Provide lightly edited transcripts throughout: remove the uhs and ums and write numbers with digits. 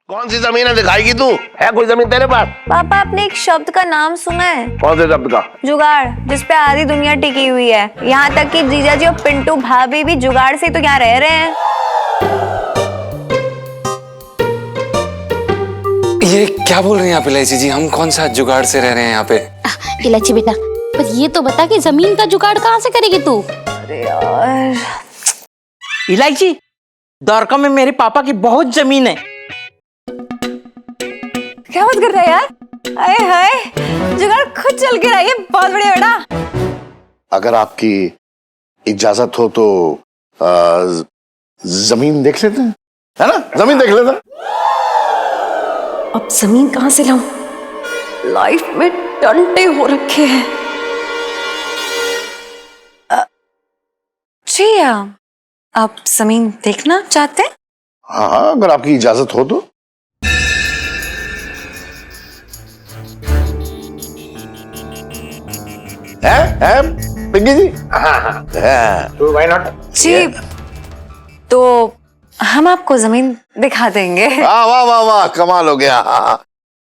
कौन सी जमीन है दिखाएगी तू? है कोई जमीन तेरे पास? पापा, आपने एक शब्द का नाम सुना है? कौन से शब्द का? जुगाड़, जिसपे आधी दुनिया टिकी हुई है। यहाँ तक कि जीजा जी और पिंटू भाभी भी जुगाड़ से तो यहाँ रह रहे हैं। ये क्या बोल रही हैं आप इलायची जी? हम कौन सा जुगाड़ से रह रहे हैं यहाँ पे? इलायची बेटा, पर ये तो बता कि जमीन का जुगाड़ कहाँ से करेगी तू? अरे यार इलायची, द्वारका में मेरे पापा की बहुत जमीन है। क्या बात कर रहा है यार? आए हाय, जुगाड़ खुद चल के रहा है, बहुत बढ़िया बेटा। अगर आपकी इजाजत हो तो जमीन देख लेते हैं, है ना? जमीन देख लेते हैं। अब जमीन कहाँ से लाऊं? लाइफ में टंटे हो रखे हैं। जी आप जमीन देखना चाहते हैं? हाँ, अगर आपकी इजाजत हो तो। है पिंकी जी? तो व्हाई नॉट? जी, तो हम आपको जमीन दिखा देंगे। वाह वाह वाह वाह, कमाल हो गया।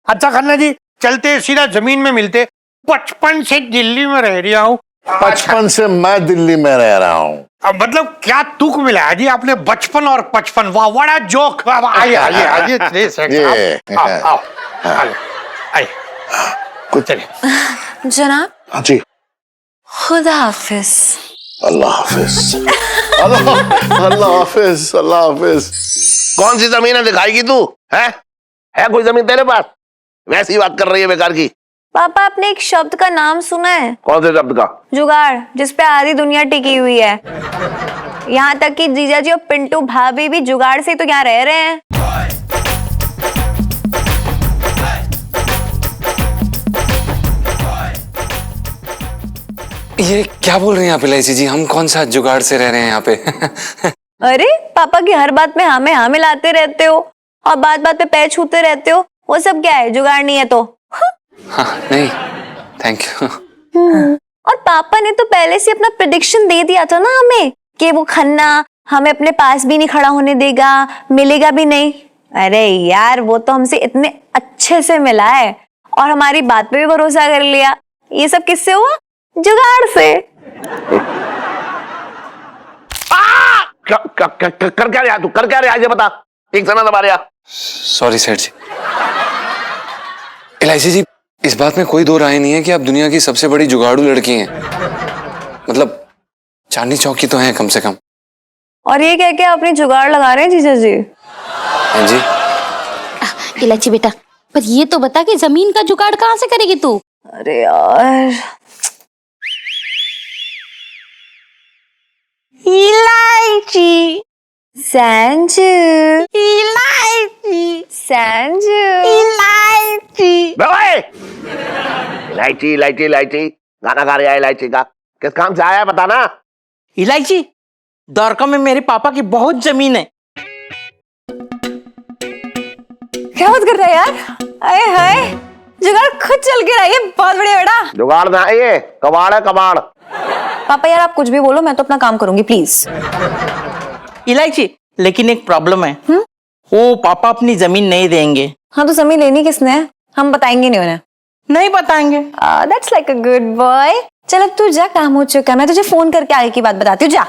अच्छा खन्ना जी, चलते सीधा जमीन में मिलते। 55 से दिल्ली में रह रहा हूँ। 55 से मैं दिल्ली में रह रहा हूँ। अब मतलब क्या तुक मिला है जी आपने? 55 और 55, वाह बड़ा जोक। आइए आइए आइए, प्लीज आओ आइए, कुछ चलिए। जनाब, जी, खुदा हाफिज। अल्लाह हाफिज। अल्लाह हाफिज, अल्लाह हाफिज। कौन सी जमीन है दिखाएगी तू? है कोई जमीन तेरे पास? वैसी बात कर रही है बेकार की। पापा, आपने एक शब्द का नाम सुना है? कौन से शब्द का? जुगाड़, जिसपे आधी दुनिया टिकी हुई है। यहाँ तक कि जीजा जी और पिंटू भाभी भी जुगाड़ से तो यहाँ रह रहे हैं। ये क्या बोल रही हैं आप इलायची जी? हम कौन सा जुगाड़ से रह रहे हैं यहाँ पे? अरे पापा की हर बात में हाँ मिलाते रहते हो और बात बात पे पैर छूते रहते हो। वो सब क्या है? जुगाड़ नहीं है तो? हाँ नहीं, थैंक यू। और पापा ने तो पहले से अपना प्रेडिक्शन दे दिया था ना हमें कि वो खन्ना हमें अपने पास भी नहीं खड़ा होने देगा, मिलेगा भी नहीं। अरे यार, वो तो हमसे इतने अच्छे से मिला है और हमारी बात पे भी भरोसा कर लिया। ये सब किससे हुआ? जुगाड़ से। कर क्या रहा तू? कर क्या रहा? ये बता, ठीक से ना दबा रहा। सॉरी सेठ जी। इलायची जी, इस बात में कोई दो राय नहीं है कि आप दुनिया की सबसे बड़ी जुगाड़ू लड़की हैं। मतलब चांदनी चौक की तो हैं कम से कम। और ये कह के अपनी जुगाड़ लगा रहे हैं जीजा जी? हाँ जी। इलायची बेटा, पर ये तो बता कि जमीन का जुगाड़ कहाँ से करेगी तू? अरे यार, इलायची, संजू, इलायची, संजू, इलायची। इलायची इलायची इलायची गाना गा रहा है इलायची का। किस काम से आया है बताना। इलायची, द्वारका में मेरे पापा की बहुत जमीन है। क्या बात कर रहा है यार? आए हाय, जुगाड़ खुद चल के रहा है, बहुत बढ़िया बेटा। जुगाड़ ना, ये कबाड़ है, कबाड़। पापा यार, आप कुछ भी बोलो, मैं तो अपना काम करूंगी, प्लीज। इलायची, लेकिन एक प्रॉब्लम है। वो पापा अपनी जमीन नहीं देंगे। हाँ, तो जमीन लेनी किसने है? हम बताएंगे नहीं उन्हें। नहीं बताएंगे। That's like a good boy. चल अब तू जा, काम हो चुका, मैं तुझे फोन करके आगे की बात बताती हूँ। जा।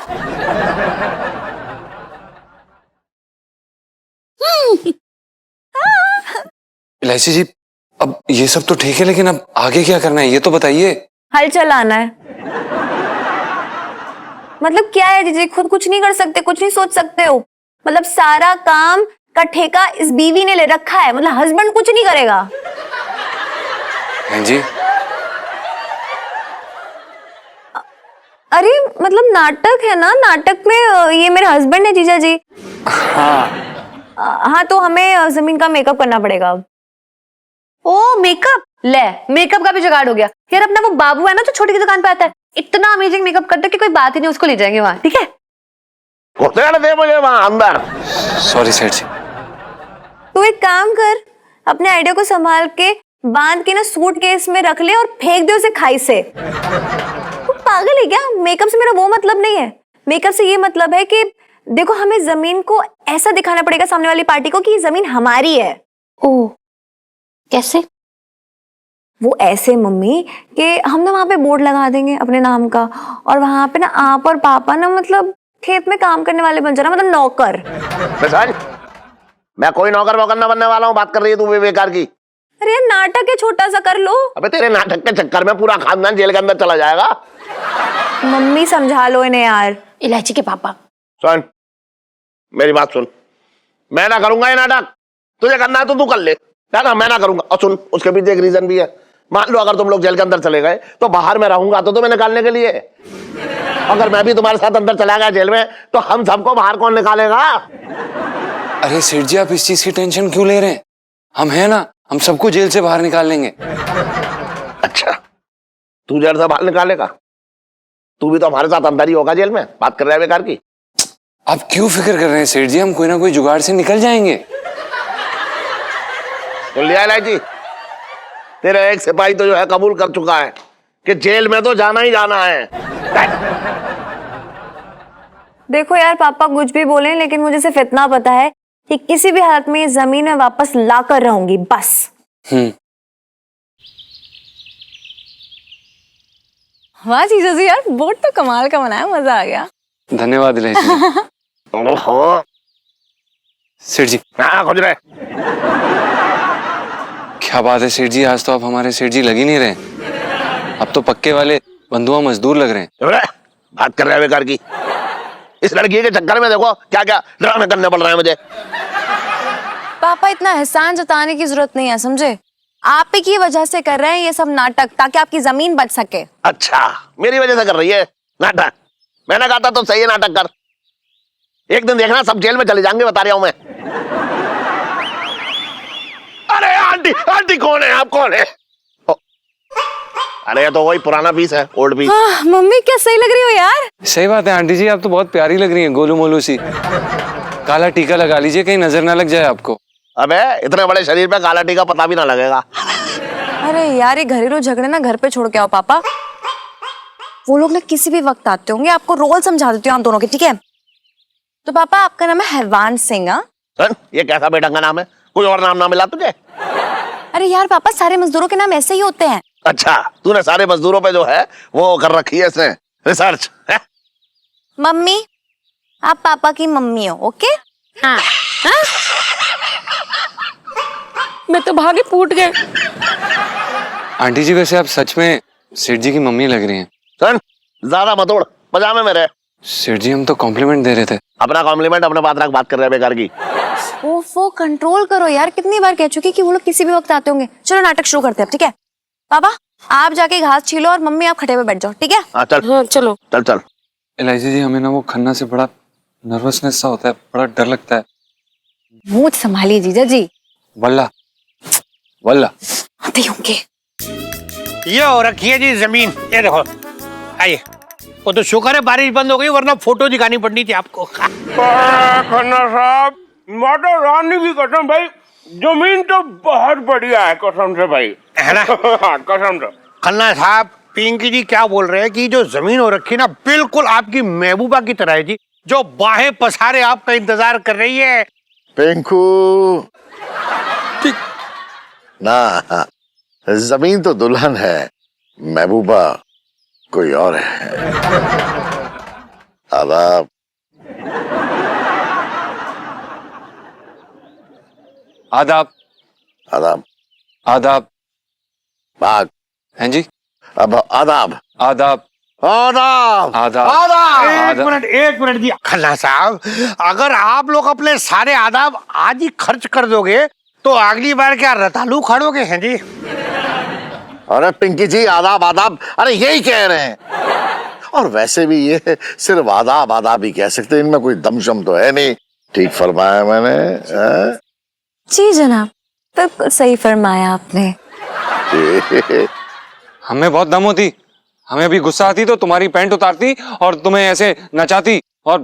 इलायची जी, अब ये सब तो ठीक है, लेकिन अब आगे क्या करना है ये तो बताइए। हल चलाना है। मतलब क्या है जीजी, खुद कुछ नहीं कर सकते, कुछ नहीं सोच सकते हो? मतलब सारा काम का ठेका इस बीवी ने ले रखा है, मतलब हस्बैंड कुछ नहीं करेगा। हाँ जी। अरे मतलब नाटक है ना, नाटक में ये मेरे हस्बैंड है जीजा जी। हाँ, तो हमें जमीन का मेकअप करना पड़ेगा अब। ओ मेकअप, ले मेकअप का भी जुगाड़ हो गया यार। अपना वो बाबू है ना जो छोटी की दुकान पे आता है, इतना अमेजिंग मेकअप करता है कि कोई बात ही नहीं, उसको ले जाएंगे वहां, ठीक है? दे मुझे वहां अंदर। सॉरी सेठ जी। तू एक काम कर, अपने आइडिया को संभाल के बांध के ना सूटकेस में रख ले और फेंक दे उसे खाई से। तू पागल है क्या? मेकअप से मेरा वो मतलब नहीं है। मेकअप से ये मतलब है कि देखो हमें जमीन को ऐसा दिखाना पड़ेगा सामने वाली पार्टी को कि ये जमीन हमारी है। ओ, कैसे? वो ऐसे मम्मी कि हम ना वहां पे बोर्ड लगा देंगे अपने नाम का, और वहां पे ना आप और पापा ना मतलब खेत में काम करने वाले बन जाना, मतलब नौकर। बेसान, मैं कोई नौकर वोकर ना बनने वाला हूँ। बात कर रही है तू बेकार की। अरे यार नाटक है, छोटा सा कर लो। अबे तेरे नाटक के चक्कर में पूरा खानदान जेल के अंदर चला जाएगा। मम्मी समझा लो इन्हें यार। इलायची के पापा। सुन, मेरी बात सुन, मैं ना करूंगा ये नाटक। तुझे करना है तो तू कर ले, ना मैं ना करूंगा। और सुन, उसके पीछे एक रीजन भी है। मान लो अगर तुम लोग जेल के अंदर चले गए तो बाहर में रहूंगा तो तुम्हें निकालने के लिए। अगर मैं भी तुम्हारे साथ अंदर चला गया जेल में तो हम सबको बाहर कौन निकालेगा? अरे सेठ जी, आप इस चीज की टेंशन क्यों ले रहे हैं? हम हैं ना, हम सबको जेल से बाहर निकाल लेंगे। अच्छा, तू जेल से बाहर निकालेगा? तू भी तो हमारे साथ अंदर ही होगा जेल में। बात कर रहे हैं बेकार की। आप क्यों फिक्र कर रहे हैं सेठ जी? हम कोई ना कोई जुगाड़ से निकल जाएंगे। सुन लिया इलायची, तेरा एक सिपाही तो जो है कबूल कर चुका है कि जेल में तो जाना ही जाना है। देखो यार पापा कुछ भी बोले, लेकिन मुझे सिर्फ इतना पता है कि किसी भी हालत में ये जमीन में वापस ला कर रहूंगी, बस। वाह जीजा जी, यार बोट तो कमाल का बनाया, मजा आ गया। धन्यवाद इलायची जी। ओहो सेठ जी, हाँ खोज रहे। क्या बात है सेठ जी, आज तो आप हमारे सेठ जी लग ही नहीं रहे। अब तो पक्के वाले बंधुआ मजदूर लग रहे हैं। बात कर रहे हैं बेकार की। इस लड़की के चक्कर में देखो क्या क्या ड्रामे करने पड़ रहे हैं मुझे। पापा इतना एहसान जताने की जरूरत नहीं है, समझे? आप ही की वजह से कर रहे हैं ये सब नाटक, ताकि आपकी जमीन बच सके। अच्छा, मेरी वजह से कर रही है नाटक? मैंने कहा था तो सही है, नाटक कर। एक दिन देखना सब जेल में चले जाएंगे, बता रहा हूं मैं। अरे आंटी, आंटी कौन है? आप कौन है? अरे ये तो वही पुराना पीस है, ओल्ड पीस। मम्मी क्या सही लग रही हो यार। सही बात है आंटी जी, आप तो बहुत प्यारी लग रही हैं, गोलू मोलू सी। काला टीका लगा लीजिए, कहीं नजर ना लग जाए आपको। अबे इतने बड़े शरीर पे काला टीका पता भी ना लगेगा। अरे यार ये घरेलू झगड़े ना घर पे छोड़ के आओ पापा। वो लोग ना किसी भी वक्त आते होंगे, आपको रोल समझा देती हूँ आप दोनों के, ठीक है? तो पापा आपका नाम है हरवान सिंह? हाँ, ये कैसा बेढंगा नाम है? कोई और नाम ना मिला तुझे? अरे यार पापा सारे मजदूरों के नाम ऐसे ही होते हैं। अच्छा, तूने सारे मजदूरों पे जो है वो कर रखी है इसने रिसर्च है? मम्मी, आप पापा की मम्मी हो, ओके? हाँ। मैं तो भागे फूट गए। आंटी जी, वैसे आप सच में सेठ जी की मम्मी लग रही हैं। सुन, ज्यादा मत उड़, पजामे में रह। सेठ जी हम तो कॉम्प्लीमेंट दे रहे थे। अपना कॉम्प्लीमेंट अपने पास रख, बात कर रहे हैं बेकार की। ओफो कंट्रोल करो यार, कितनी बार कह चुकी कि वो लोग किसी भी वक्त आते होंगे। चलो नाटक शुरू करते हैं, ठीक है? पापा आप जाके घास छीलो और मम्मी आप खटे पे बैठ जाओ, ठीक है? हाँ चल। हाँ, चलो। चल चल। इलायची जी, हमें ना वो खन्ना से बड़ा नर्वसनेस सा होता है, बड़ा डर लगता है। मुंह संभालिए जीजा जी। वल्ला वल्ला। आते होंगे। ये हो रखी है जी जमीन, ये देखो। आइए, वो तो शुक्र है बारिश बंद हो गई, वरना फोटो दिखानी पड़नी थी आपको। खन्ना साहब, माता रानी की कसम भाई, जमीन तो बहुत बढ़िया है, कसम से भाई, है ना? कसम से। खन्ना साहब, पिंकी जी क्या बोल रहे हैं कि जो जमीन हो रखी है ना, बिल्कुल आपकी महबूबा की तरह है जी, जो बाहें पसारे आपका इंतजार कर रही है। पिंकू ना, जमीन तो दुल्हन है, महबूबा कोई और है। आदाब। आदाब आदाब। आदाब। बाग हैं जी? अब आदाब। आदाब आदाब। आदाब। एक मिनट जी खन्ना साहब, अगर आप लोग अपने सारे आदाब आज ही खर्च कर दोगे तो अगली बार क्या रतालू खड़ोगे? हैं जी? अरे पिंकी जी, आदाब आदाब, अरे यही कह रहे हैं। और वैसे भी ये सिर्फ आदाब आदाब ही कह सकते, इनमें कोई दमशम तो है नहीं। ठीक फरमाया मैंने? जी जनाब, बिल्कुल सही फरमाया आपने। हमें बहुत दम होती, हमें भी गुस्सा आती तो तुम्हारी पैंट उतारती और तुम्हें ऐसे नचाती, और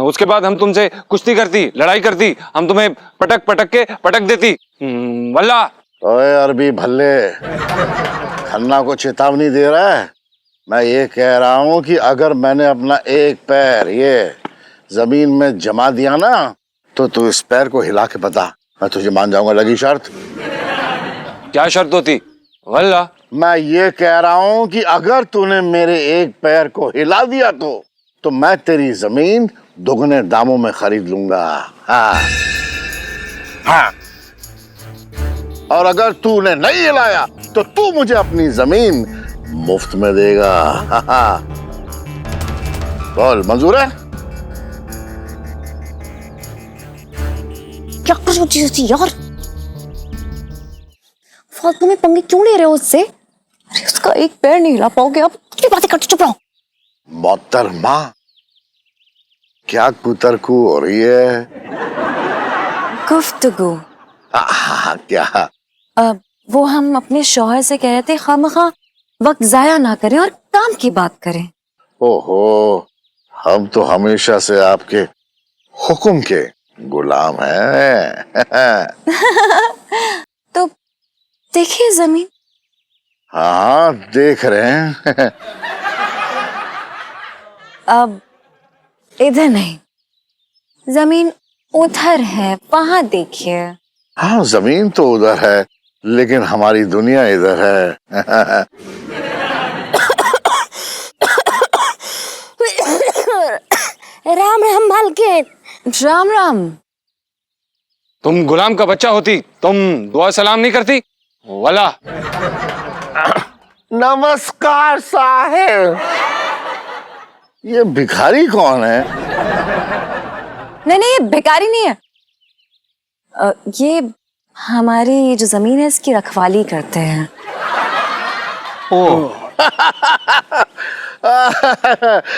उसके बाद हम तुमसे कुश्ती करती, लड़ाई करती, हम तुम्हें पटक पटक के पटक देती। वल्ला। ओए अरबी भल्ले, खन्ना को चेतावनी दे रहा है। मैं ये कह रहा हूं कि अगर मैंने अपना एक पैर ये जमीन में जमा दिया ना तो तू इस पैर को हिला के बता, मैं तुझे मान जाऊंगा। लगी शर्त? क्या शर्त होती? वल्ला मैं ये कह रहा हूं कि अगर तूने मेरे एक पैर को हिला दिया तो मैं तेरी जमीन दुगने दामों में खरीद लूंगा। हाँ हाँ और अगर तूने नहीं हिलाया तो तू मुझे अपनी जमीन मुफ्त में देगा। हाँ बोल, मंजूर है? क्या कर रही हो यार? फालतू में पंगे क्यों ले रहे हो उससे? अरे उसका एक पैर नहीं हिला पाओगे आप, कितनी बातें करते, चुप रहो। मोहतरमा, क्या कुतरकू हो रही है? गुफ्तगू। क्या? वो हम अपने शौहर से कह रहे थे खामखा वक्त जाया ना करें और काम की बात करें। ओहो, हम तो हमेशा से आपके हुक्म के गुलाम हैं। तो देखिए जमीन। हाँ देख रहे हैं। अब इधर नहीं, जमीन उधर है, वहां देखिए। हाँ जमीन तो उधर है लेकिन हमारी दुनिया इधर है। राम राम मालकिन। राम राम। तुम गुलाम का बच्चा होती, तुम दुआ सलाम नहीं करती? वल्ला नमस्कार साहेब। ये भिखारी कौन है? नहीं नहीं, ये भिखारी नहीं है। ये हमारी जो जमीन है इसकी रखवाली करते हैं।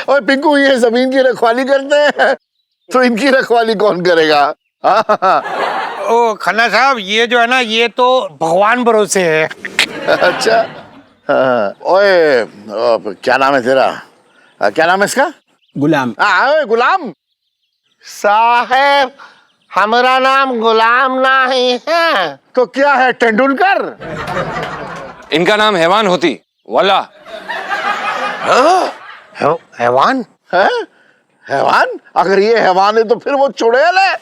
और पिंकू, ये जमीन की रखवाली करते हैं तो इनकी रखवाली कौन करेगा? ओ खन्ना साहब, ये जो है ना, ये तो भगवान भरोसे है। अच्छा। हाँ, ओए क्या नाम है तेरा? क्या नाम है इसका? गुलाम। ओए गुलाम। साहेब हमारा नाम गुलाम नहीं है। तो क्या है, तेंदुलकर? इनका नाम हैवान होती। वल्ला हैवान? है? हैवान? अगर ये हैवान है तो फिर वो चुड़ैल है।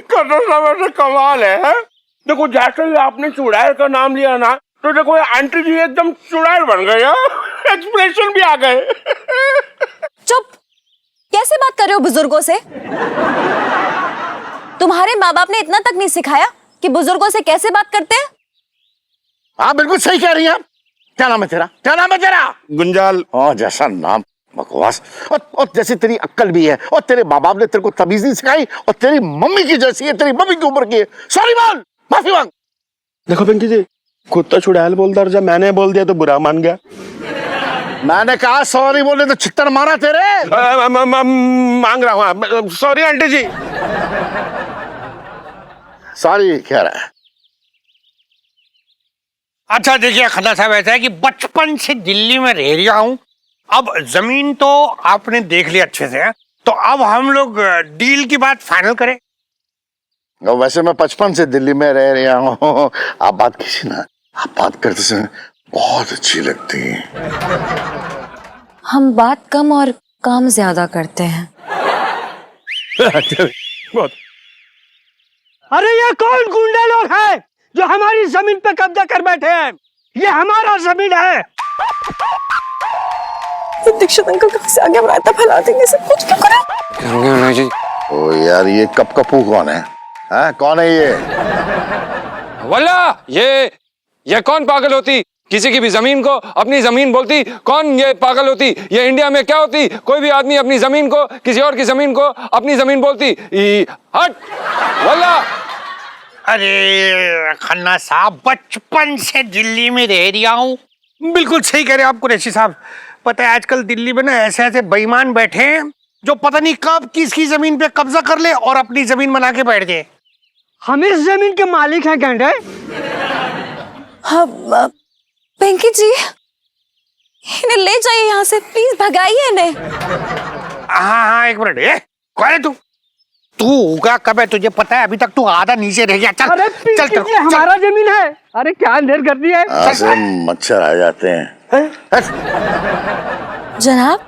कसम साहब ऐसे कमाल है। देखो जैसे ही आपने चुड़ैल का नाम लिया ना, तो देखो ये आंटी जी एकदम चुड़ैल बन गए। एक्सप्रेशन भी आ गए। चुप। कैसे बात कर रहे हो बुजुर्गों से? तुम्हारे माँ बाप ने इतना तक नहीं सिखाया कि बुजुर्गों से कैसे बात करते हैं? हाँ बिल्कुल सही कह रही हैं आप। क्या नाम है तेरा? क्या नाम है तेरा? गुंजाल। हाँ जैसा नाम, बकवास। और जैसे तेरी अक्ल भी है और तेरे माँ बाप ने तेरे को तमीज नहीं सिखाई और तेरी मम्मी की जैसी है, तेरी मम्मी की उम्र की है। सॉरी बोल, माफी मांग। देखो पिंकी जी, खुद तो चुड़ैल बोलता और जब मैंने बोल दिया तो बुरा मान गया। मैंने कहा सॉरी बोले तो छित्तर मारा तेरे। मांग रहा हूँ। सॉरी आंटी जी। सॉरी कह रहा है। अच्छा देखिए खन्ना साहब, ऐसा है कि बचपन से दिल्ली में रह रहा हूँ। अब जमीन तो आपने देख लिया अच्छे से, तो अब हम लोग डील की बात फाइनल करें। वैसे मैं 55 से दिल्ली में रह रहा हूँ। आप बात कीजिए ना, आप बात करते समय बहुत अच्छी लगती है। हम बात कम और काम ज्यादा करते हैं। अरे ये कौन गुंडे लोग हैं जो हमारी जमीन पे कब्जा कर बैठे हैं? ये हमारा जमीन है। दीक्षित अंकल कभी से आगे रायता फैला देंगे, सब कुछ क्यों करें? जी। ओ यार, ये कपकपू कौन है? हाँ कौन है ये? वल्ला ये कौन पागल होती? किसी की भी जमीन को अपनी जमीन बोलती? कौन ये पागल होती? ये इंडिया में क्या होती? कोई भी आदमी अपनी जमीन को किसी और की जमीन को अपनी जमीन बोलती? हट वल्ला। अरे खन्ना साहब, बचपन से दिल्ली में रह रहा हूँ। बिल्कुल सही कह रहे हैं आप कुरैशी साहब। पता है आजकल दिल्ली में ना ऐसे ऐसे बेईमान बैठे हैं जो पता नहीं कब किसकी जमीन पे कब्जा कर ले और अपनी जमीन बना के बैठ जाए। हम इस जमीन के मालिक हैं गेंडे। हाँ पिंकी जी, इन्हें ले जाइए यहाँ से, प्लीज भगाइए इन्हें। हाँ हाँ, एक मिनट। कौन है तू? तू होगा कब है तुझे पता है? अभी तक तू आधा नीचे रह गया। चल अरे चल चल, ये हमारा जमीन है। अरे क्या अंधेर कर दिया है। यहाँ से मच्छर आ जाते हैं। जनाब,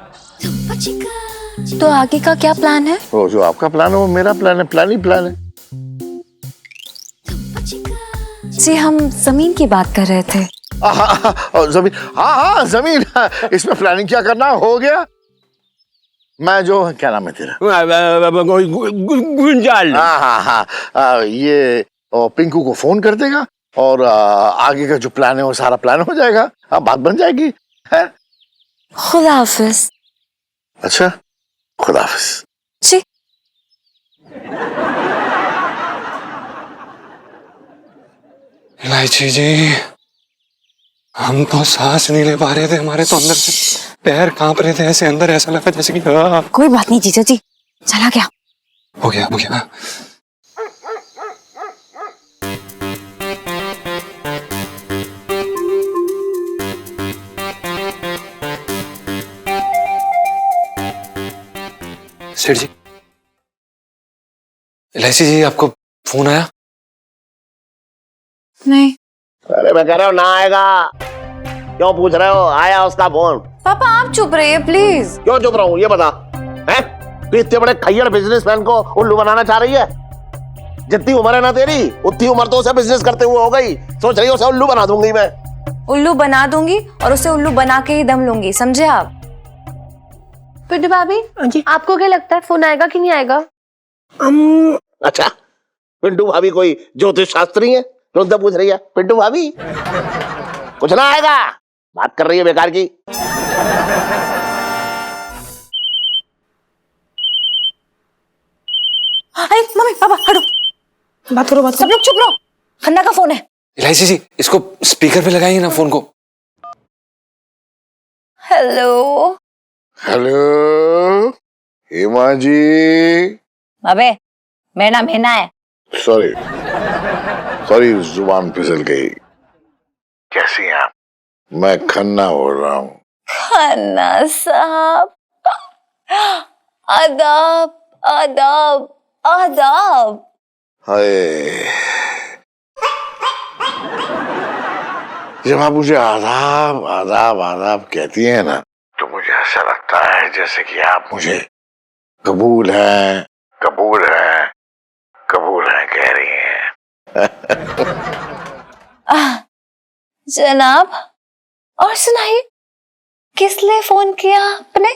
तो आगे का क्या प्लान है? वो जो आपका प्लान है वो मेरा प्लान है, प्लान ही प्लान है। जी हम जमीन की बात कर रहे थे। जमीन, हाँ जमीन, इसमें प्लानिंग क्या करना, हो गया। मैं जो, क्या नाम है तेरा? गुंजाल। हाँ, ये पिंकू को फोन कर देगा और आगे का जो प्लान है वो सारा प्लान हो जाएगा। हाँ, बात बन जाएगी है? खुदा हाफिज। अच्छा, खुदा हाफिज। जी इलायची जी, हम तो सांस नहीं ले पा रहे थे, हमारे तो अंदर से पैर कांप रहे थे, ऐसे अंदर ऐसा लगा जैसे कि कोई बात नहीं जीजा जी, चला गया। हो गया हो गया। सेठ जी, इलायची जी, आपको फोन आया? नहीं अरे मैं कह रहा हूँ ना आएगा, क्यों पूछ रहे हो? आया उसका फोन। पापा आप चुप रहिए प्लीज। क्यों चुप रहूं ये बता? हैं? तू इतने बड़े खैयर बिजनेसमैन को उल्लू बनाना चाह रही है? जितनी उम्र है ना तेरी, उतनी उम्र तो उसे बिजनेस करते हुए हो गई। सोच रही हो उसे उल्लू बना दूंगी मैं? उल्लू बना दूंगी और उसे उल्लू बना के ही दम लूंगी, समझे आप? पिंटू भाभी, आपको क्या लगता है फोन आएगा कि नहीं आएगा? अच्छा, पिंटू भाभी कोई ज्योतिष शास्त्री है? तुमसे पूछ रही है पिंटू भाभी? कुछ ना आएगा, बात कर रही है बेकार की। अरे मम्मी पापा हटो, बात करो बात करो। सब लोग चुप रहो, खन्ना का फोन है। इलायची जी, इसको स्पीकर पे लगाइए ना फोन को। Hello hello Hema ji. अबे मेरा नाम हिना है। सॉरी, जुबान फिसल गई। कैसी हैं आप? मैं खन्ना बोल रहा हूँ। खन्ना साहब, आदाब आदाब आदाब। हाय, जब आप मुझे आदाब आदाब आदाब कहती हैं ना, तो मुझे ऐसा लगता है जैसे कि आप मुझे कबूल है कबूल है कबूल है कह रही हैं। जनाब, और सुनाइए, किस लिए फोन किया आपने?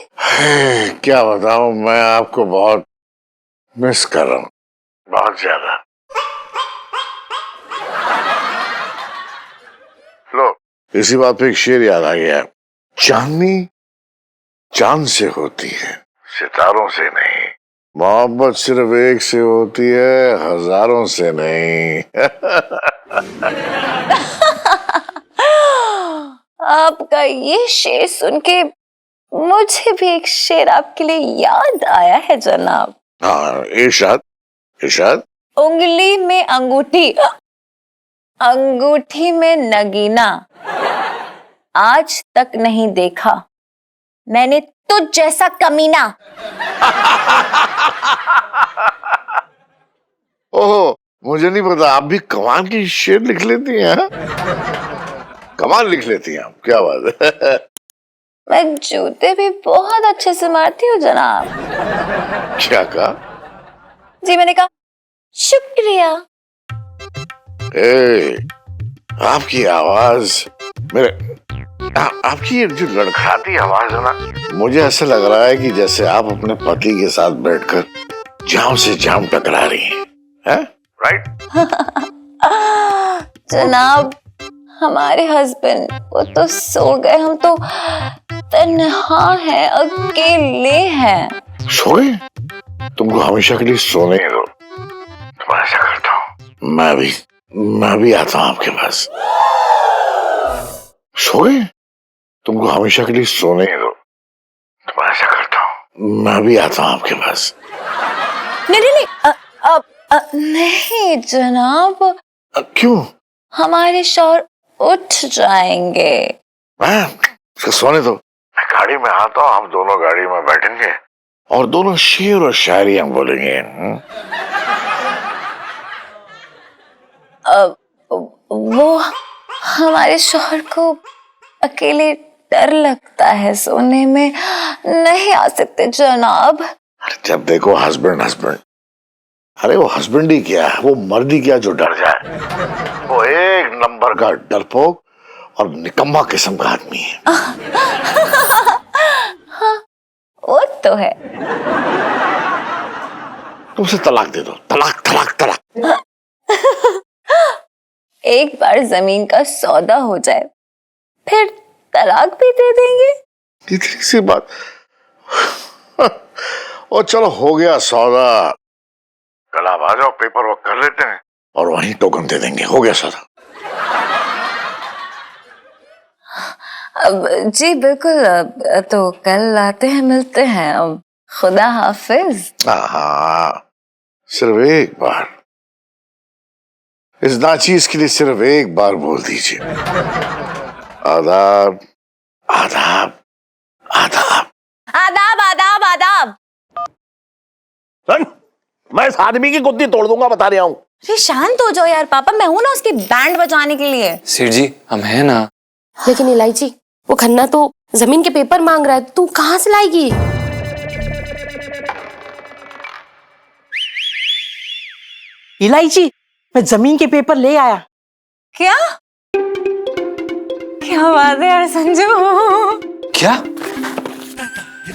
क्या बताऊं, मैं आपको बहुत मिस कर रहा हूँ, बहुत ज्यादा। लो, इसी बात पे एक शेर याद आ गया। चांदनी चांद से होती है, सितारों से नहीं। मोहब्बत सिर्फ एक से होती है, हजारों से नहीं। आपका ये शेर सुन के मुझे भी एक शेर आपके लिए याद आया है जनाब। हाँ, इरशाद इरशाद। उंगली में अंगूठी, अंगूठी में नगीना, आज तक नहीं देखा मैंने तुझ जैसा कमीना। ओहो, मुझे नहीं पता, आप भी कमाल की शेर लिख लेती हैं। हाँ? कमाल लिख लेती हैं आप, क्या बात है। मैं जूते भी बहुत अच्छे से मारती हूँ जनाब। क्या कहा? जी मैंने कहा शुक्रिया। आपकी आवाज मेरे आपकी ये जो लड़खड़ाती आवाज है ना, मुझे ऐसा लग रहा है कि जैसे आप अपने पति के साथ बैठकर जाम से जाम टकरा रही हैं, राइट? जनाब, हमारे हस्बैंड वो तो सो गए, हम तो तन्हा हैं, अकेले हैं। सो गए? तुमको हमेशा के लिए सोने दो। तुम ऐसा करता हूँ, मैं भी आता हूँ आपके पास। सो गए? तुमको हमेशा के लिए सोने दो। तुम ऐसा करता हूँ, मैं भी आता हूँ आपके पास। नहीं नहीं नहीं, नहीं जनाब। क्यों? हमारे शौहर उठ जाएंगे। उसको सोने दो, मैं गाड़ी में आता हूँ, हम दोनों गाड़ी में बैठेंगे और दोनों शेर और शायरियां बोलेंगे। वो हमारे शौहर को अकेले डर लगता है, सोने में नहीं आ सकते जनाब। अरे जब देखो हस्बैंड हस्बैंड, अरे वो हस्बैंड ही क्या, वो मर्द ही क्या जो डर जाए। वो एक नंबर का डरपोक और निकम्मा किस्म का आदमी है। वो तो है। तुमसे तलाक दे दो, तलाक तलाक तलाक। एक बार जमीन का सौदा हो जाए फिर तलाक भी दे देंगे। इतनी सी बात। और चलो हो गया सौदा, कल आप आ जाओ, पेपर वर्क कर लेते हैं और वहीं टोकन दे देंगे। हो गया सौदा। जी बिल्कुल, तो कल आते हैं, मिलते हैं। खुदा हाफिज। हाँ, सिर्फ एक बार, इस नाचीज के लिए सिर्फ एक बार बोल दीजिए, आदाब आदाब आदाब। आदाब आदाब आदाब। सुन, मैं इस आदमी की कुत्ती तोड़ दूंगा, बता रहा हूँ। अरे शांत हो जाओ यार पापा, मैं हूं ना उसकी बैंड बजाने के लिए। सेठ जी हम हैं ना। लेकिन इलायची, वो खन्ना तो जमीन के पेपर मांग रहा है, तू कहाँ से लाएगी? इलायची, मैं जमीन के पेपर ले आया। क्या क्या बात है यार संजू। क्या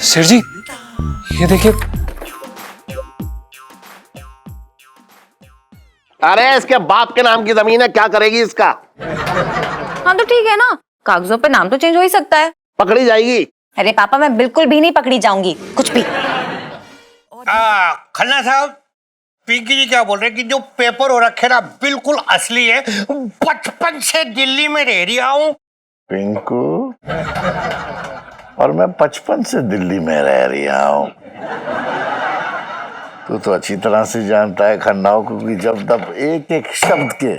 सेठ जी, ये देखिए। अरे इसके बाप के नाम की जमीन है, क्या करेगी इसका? हाँ तो ठीक है ना, कागजों पे नाम तो चेंज हो ही सकता है। पकड़ी जाएगी। अरे पापा मैं बिल्कुल भी नहीं पकड़ी जाऊंगी, कुछ भी। खन्ना साहब, पिंकी जी क्या बोल रहे हैं कि जो पेपर हो रखे ना बिल्कुल असली है। बचपन से दिल्ली में रह रही हूँ। पिंकू, और मैं 55 से दिल्ली में रह रहा हूँ। तू तो अच्छी तरह से जानता है खन्नाओं को कि जब तक एक एक शब्द के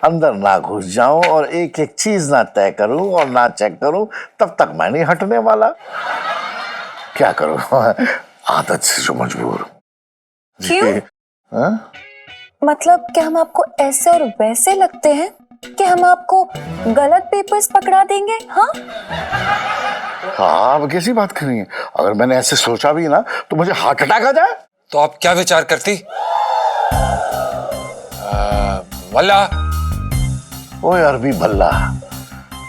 अंदर ना घुस जाऊं और एक एक चीज ना तय करूं और ना चेक करूं, तब तक मैं नहीं हटने वाला। क्या करूं, आदत से जो मजबूर हूं। क्यों? हाँ? मतलब क्या हम आपको ऐसे और वैसे लगते हैं कि हम आपको गलत पेपर्स पकड़ा देंगे? हाँ हाँ, अब कैसी बात कर रही है? अगर मैंने ऐसे सोचा भी ना तो मुझे हार्ट अटैक आ जाए। तो आप क्या विचार करती? वल्ला। ओए अरबी भल्ला,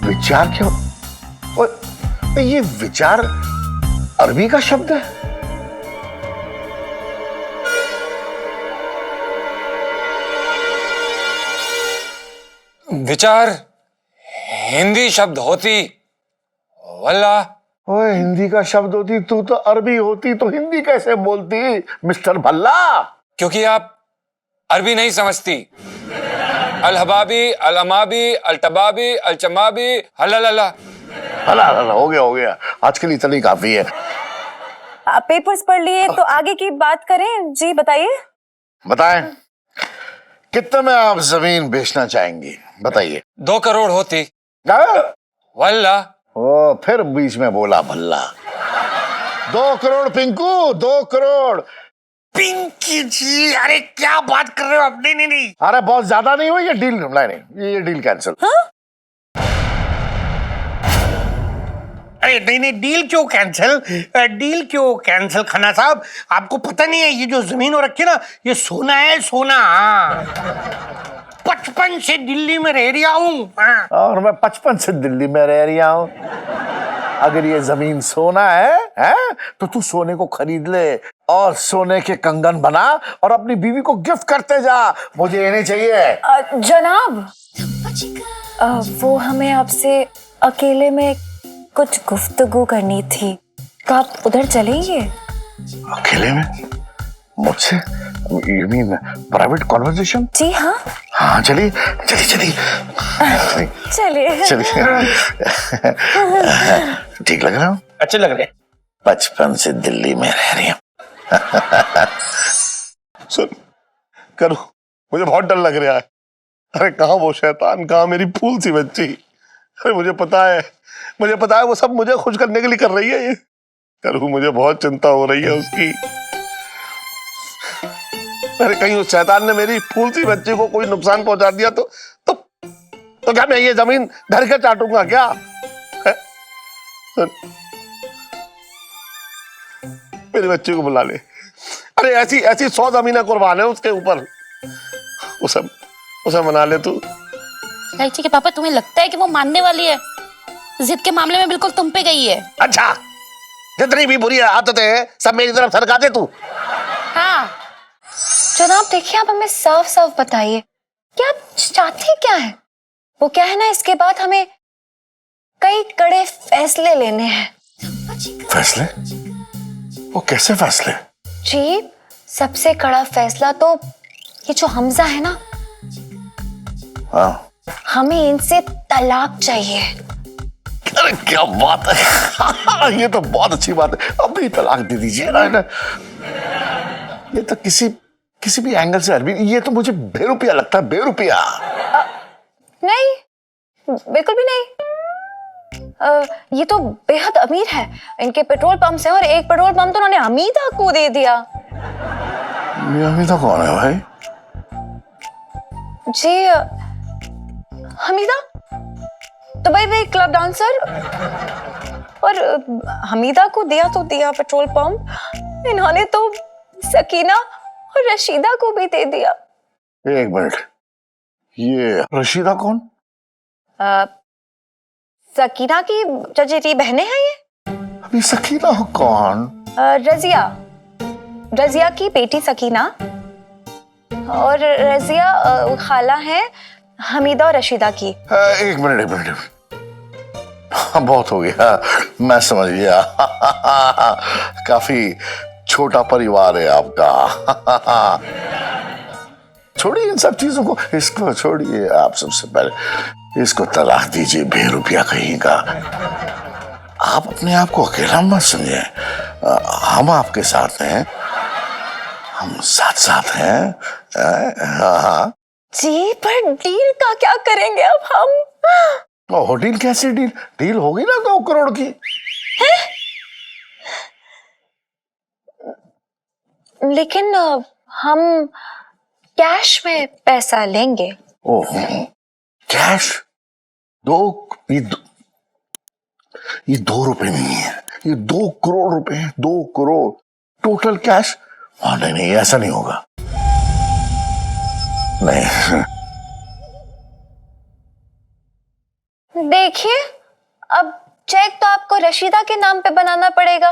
विचार क्यों? ओए ये विचार अरबी का शब्द है। विचार हिंदी शब्द होती वल्ला। ओए हिंदी का शब्द होती, तू तो अरबी होती तो हिंदी कैसे बोलती मिस्टर भल्ला? क्योंकि आप अरबी नहीं समझती। अल हबाबी, अल अमाबी, अल टबाबी, अल चमाबी, हल्ला। हला हो गया, आज के लिए इतना ही काफी है। आप पेपर्स पढ़ लिए तो आगे की बात करें। जी बताइए। बताएं, कितने में आप जमीन बेचना चाहेंगी? बताइए। 2 करोड़ होती क्या? वल्ला। ओ फिर बीच में बोला भल्ला। 2 करोड़ पिंकू, 2 करोड़। पिंकी जी, अरे क्या बात कर रहे हो आप? नहीं। अरे बहुत ज्यादा नहीं हुई ये डील? नहीं, ये डील कैंसिल। अरे नहीं, डील क्यों कैंसिल? डील क्यों कैंसिल खन्ना साहब? आपको पता नहीं है ये जो जमीन हो रखी है ना, ये सोना है, सोना। 55 से दिल्ली में रह रहा हूँ। और मैं 55 से दिल्ली में रह रहा हूँ। अगर ये जमीन सोना है तो तू सोने को खरीद ले और सोने के कंगन बना और अपनी बीवी को गिफ्ट करते जा। मुझे ये नहीं चाहिए। जनाब, वो हमें आपसे अकेले में कुछ गुफ्तगू करनी थी, तो आप उधर चलेंगे? अकेले में? मुझसे? You mean private conversation? जी हाँ। हाँ चलिए। चलिए। ठीक लग रहा हूँ? अच्छे लग रहे। 55 से दिल्ली में रह रही हूँ। सुन करो, मुझे बहुत डर लग रहा है। अरे कहाँ वो शैतान, कहाँ मेरी फूल सी बच्ची। अरे मुझे पता है वो सब मुझे खुश करने के लिए कर रही है ये। करूं, मुझे बहुत चिंता हो रही है उसकी। अरे कहीं उस शैतान ने मेरी फूल सी बच्ची को कोई नुकसान पहुंचा दिया तो क्या मैं ये जमीन धर के चाटूंगा क्या? मेरी बच्ची को बुला ले। अरे ऐसी ऐसी 100 जमीनें कुर्बान है उसके ऊपर, उसे मना ले तू। इलायची के पापा, तुम्हें लगता है कि वो मानने वाली है? जिद के मामले में बिल्कुल तुम पे गई है। अच्छा, जितनी भी बुरी आदतें हैं सब मेरी तरफ सरका दे तू। हाँ, जनाब देखिए, आप हमें साफ साफ बताइए कि आप चाहते क्या है? वो क्या है ना, इसके बाद हमें कई कड़े फैसले लेने हैं। फैसले? वो कैसे फैसले? जी, सबसे कड़ा फैसला तो ये जो हमजा है ना, हाँ, हमें इनसे तलाक चाहिए। अरे क्या बात है ये तो बहुत अच्छी बात है, अभी तलाक दे दीजिए ना। ये तो किसी भी एंगल से अरबी, ये तो मुझे बेरुपया लगता है, बेरुपया। नहीं, बिल्कुल भी नहीं। ये तो बेहद अमीर है, इनके पेट्रोल पंप्स हैं और एक पेट्रोल पंप तो उन्होंने हमीदा को दे दिया। ये हमीदा कौन है भाई? जी, हमीदा तो भाई वही क्लब डांसर, और हमीदा को दिया तो दिया पेट्रोल पंप, इन्होंने तो सकीना और रशीदा को भी दे दिया। एक मिनट, ये रशीदा कौन? सकीना की चचेरी बहनें हैं ये। अभी सकीना कौन? रजिया की बेटी सकीना, और रजिया खाला है हमीदा और रशीदा की। एक मिनट, हाँ, बहुत हो गया, मैं समझ गया। काफी छोटा परिवार है आपका। छोड़िए इन सब चीजों को, इसको छोड़िए। आप सबसे पहले इसको तलाक दीजिए, बेरुपया कहीं का। आप अपने आप को अकेला मत समझिए, हम आपके साथ हैं, हम साथ हैं। हाँ जी, पर डील का क्या करेंगे अब हम? डील कैसी डील? डील होगी ना 2 करोड़ की। लेकिन हम कैश में पैसा लेंगे। ओह, कैश? ये 2 रुपए नहीं है, ये 2 करोड़ रुपए हैं। 2 करोड़ टोटल कैश। नहीं, ऐसा नहीं होगा। नहीं। देखिए, अब चेक तो आपको रशीदा के नाम पे बनाना पड़ेगा,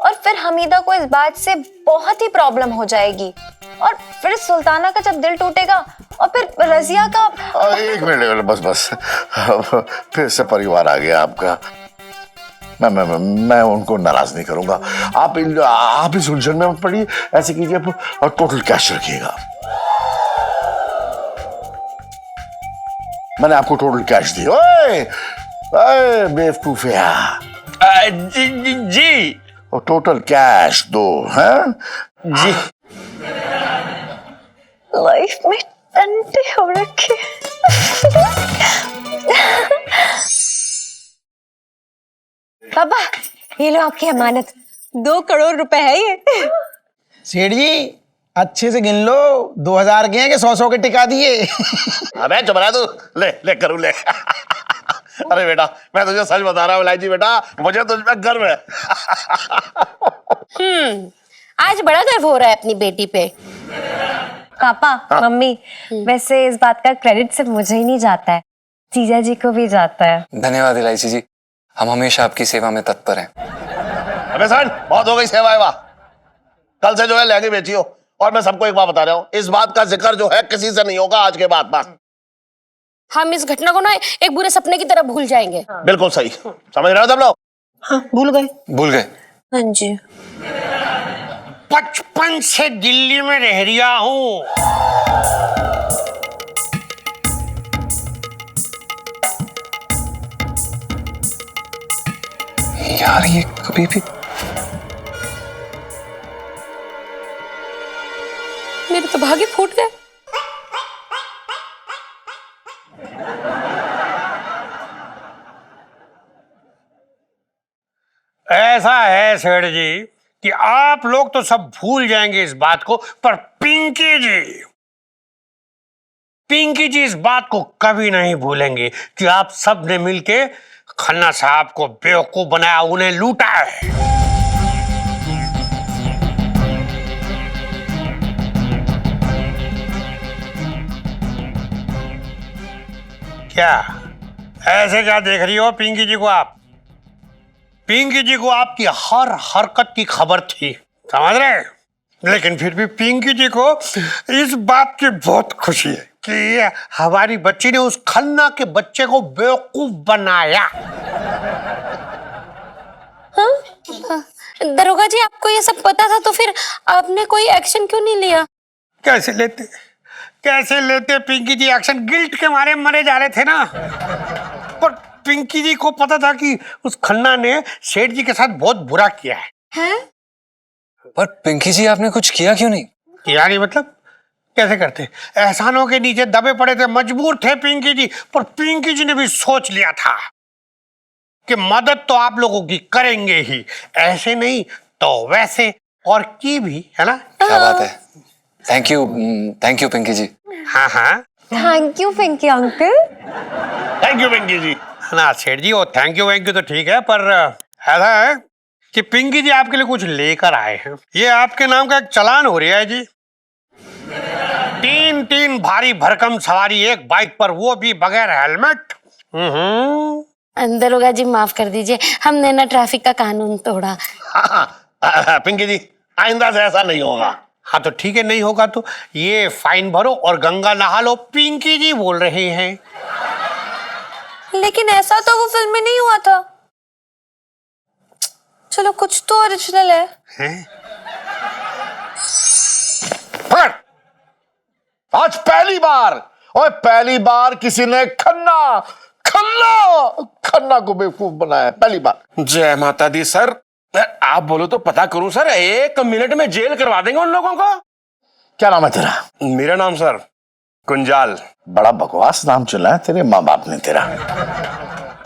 और फिर हमीदा को इस बात से बहुत ही प्रॉब्लम हो जाएगी, और फिर सुल्ताना का जब दिल टूटेगा, और फिर रजिया का। एक मिनट, बस फिर से परिवार आ गया आपका। मैं उनको नाराज नहीं करूंगा। आप इस उलझन में मत पड़िए, ऐसे कीजिए और टोटल कैश रखिएगा। मैंने आपको टोटल कैश दिया। ओए बेवकूफिया। जी और टोटल कैश दो, हैं? जी। लाइफ में टंटे हो रखे। पापा, ये लो आपकी अमानत, 2 करोड़ रुपए है ये। सेठ जी, अच्छे से गिन लो, 2000 के हैं कि 100 के टिका दिए? अबे चुप रहा तू, ले करूं ले। अरे बेटा, मैं तुझे सच बता रहा हूँ इलायची बेटा, मुझे तुझ पे गर्व है। आज बड़ा गर्व हो रहा है अपनी बेटी पे। पापा, मम्मी, वैसे इस बात का क्रेडिट सिर्फ मुझे ही नहीं जाता है, जीजा जी को भी जाता है। धन्यवाद इलायची जी, हम हमेशा आपकी सेवा में तत्पर हैं। अबे सन, बहुत हो गई सेवा एवा। कल से जो है लहंगे बेचियो, और मैं सबको एक बात बता रहा हूँ, इस बात का जिक्र जो है किसी से नहीं होगा आज के बाद। बस हम इस घटना को ना एक बुरे सपने की तरह भूल जाएंगे। बिल्कुल सही, समझ रहे हो सब लोग? हाँ, भूल गए। हाँ जी। 55 से दिल्ली में रह रहा हूँ। यार ये कभी भी मेरे तो भागे फूट गए। ऐसा है सेठ जी कि आप लोग तो सब भूल जाएंगे इस बात को, पर पिंकी जी इस बात को कभी नहीं भूलेंगे कि आप सब ने मिलके खन्ना साहब को बेवकूफ बनाया, उन्हें लूटा है। क्या ऐसे क्या देख रही हो पिंकी जी को आप? पिंकी जी को आपकी हर हरकत की खबर थी, समझ रहे? लेकिन फिर भी पिंकी जी को इस बात की बहुत खुशी है कि हमारी बच्ची ने उस खन्ना के बच्चे को बेवकूफ बनाया। दरोगा जी, आपको ये सब पता था तो फिर आपने कोई एक्शन क्यों नहीं लिया? कैसे लेते पिंकी जी एक्शन? गिल्ट के मारे मरे जा रहे थे ना। पर पिंकी जी को पता था कि उस खन्ना ने सेठ जी के साथ बहुत बुरा किया है। पर पिंकी जी, आपने कुछ किया क्यों नहीं? किया नहीं मतलब? कैसे करते? एहसानों के नीचे दबे पड़े थे, मजबूर थे पिंकी जी। पर पिंकी जी ने भी सोच लिया था कि मदद तो आप लोगों की करेंगे ही, ऐसे नहीं तो वैसे, और की भी, है ना? क्या बात है। Thank you Pinky ji. हाँ thank you Pinky uncle. Thank you Pinky ji. ना सेठ जी, वो थैंक यू तो ठीक है, पर ऐसा है कि पिंकी जी आपके लिए कुछ लेकर आए हैं। ये आपके नाम का एक चालान हो रहा है जी। 3 भारी भरकम सवारी एक बाइक पर, वो भी बगैर हेलमेट। दरोगा जी माफ कर दीजिए, हमने ना ट्रैफिक का कानून तोड़ा। पिंकी जी, आइंदा से ऐसा नहीं होगा। हाँ तो ठीक है, नहीं होगा तो ये फाइन भरो और गंगा नहा लो। पिंकी जी बोल रहे हैं। लेकिन ऐसा तो वो फिल्म में नहीं हुआ था। चलो कुछ तो ओरिजिनल है। आज पहली बार किसी ने खन्ना को बेवकूफ बनाया, पहली बार। जय माता दी सर, आप बोलो तो पता करूं सर, 1 मिनट में जेल करवा देंगे उन लोगों को। क्या नाम है तेरा? मेरा नाम सर गुंजाल। बड़ा बकवास नाम चुना है तेरे माँ बाप ने तेरा,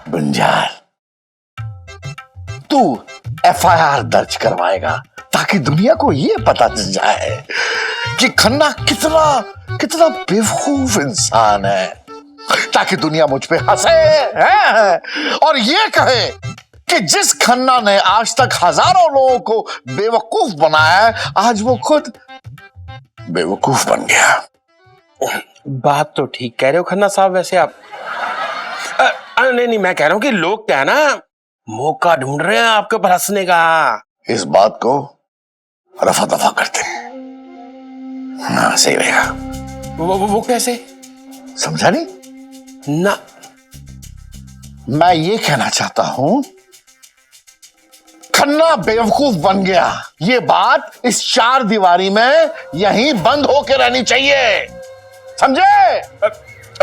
गुंजाल। तू FIR दर्ज करवाएगा ताकि दुनिया को ये पता चल जाए कि खन्ना कितना बेवकूफ इंसान है, ताकि दुनिया मुझ पे हंसे और ये कहे कि जिस खन्ना ने आज तक हजारों लोगों को बेवकूफ बनाया है, आज वो खुद बेवकूफ बन गया। बात तो ठीक कह रहे हो खन्ना साहब, वैसे आप नहीं, मैं कह रहा हूं कि लोग क्या है ना, मौका ढूंढ रहे हैं आपके ऊपर हंसने का। इस बात को रफा दफा करते हैं। हाँ सही रहेगा। वो कैसे? समझा नहीं ना? मैं ये कहना चाहता हूं, खन्ना बेवकूफ बन गया, ये बात इस 4 दीवारी में यहीं बंद होके रहनी चाहिए, समझे?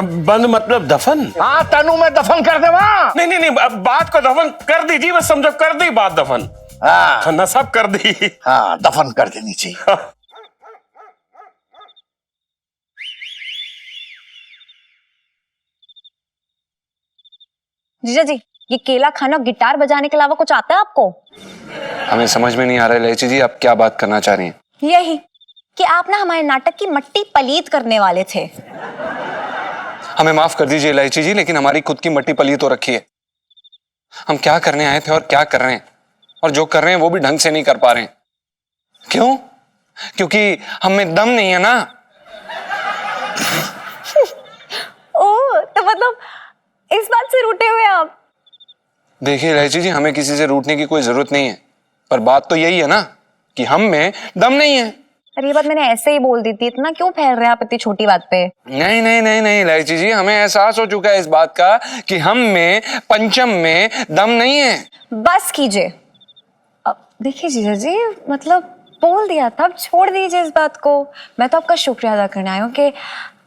बंद मतलब दफन? हाँ, तनु में दफन कर दे वहां। नहीं, बात को दफन कर दीजिए, बस समझो कर दी बात दफन। हाँ खन्ना साहब कर दी। हाँ, दफन कर देनी चाहिए। जीजा जी, ये केला खाना और गिटार बजाने के अलावा कुछ आता है आपको? हमें समझ में नहीं आ रहा है इलायची जी, आप क्या बात करना चाह रही हैं? यही कि आप ना हमारे नाटक की मट्टी पलीत करने वाले थे। हमें माफ कर दीजिए इलायची जी, लेकिन हमारी खुद की मट्टी पलीत हो रखी है। हम क्या करने आए थे और क्या कर रहे हैं, और जो कर रहे हैं वो भी ढंग से नहीं कर पा रहे हैं। क्यों? क्योंकि हमें दम नहीं है ना। ओह, तो मतलब इस बात से रूठे हुए आप? देखिए इलायची जी, हमें किसी से रूठने की कोई जरूरत नहीं है, पर बात तो यही है ना कि हम में दम नहीं है। अरे ये बात मैंने ऐसे ही बोल दी थी, इतना क्यों फैल रहे हैं आप इतनी छोटी बात पे? नहीं इलायची जी, हमें एहसास हो चुका है इस बात का कि हम में पंचम में दम नहीं है। बस कीजिए। अब देखिए जीजा जी, मतलब बोल दिया था, अब छोड़ दीजिए इस बात को। मैं तो आपका शुक्रिया अदा करने आई हूँ कि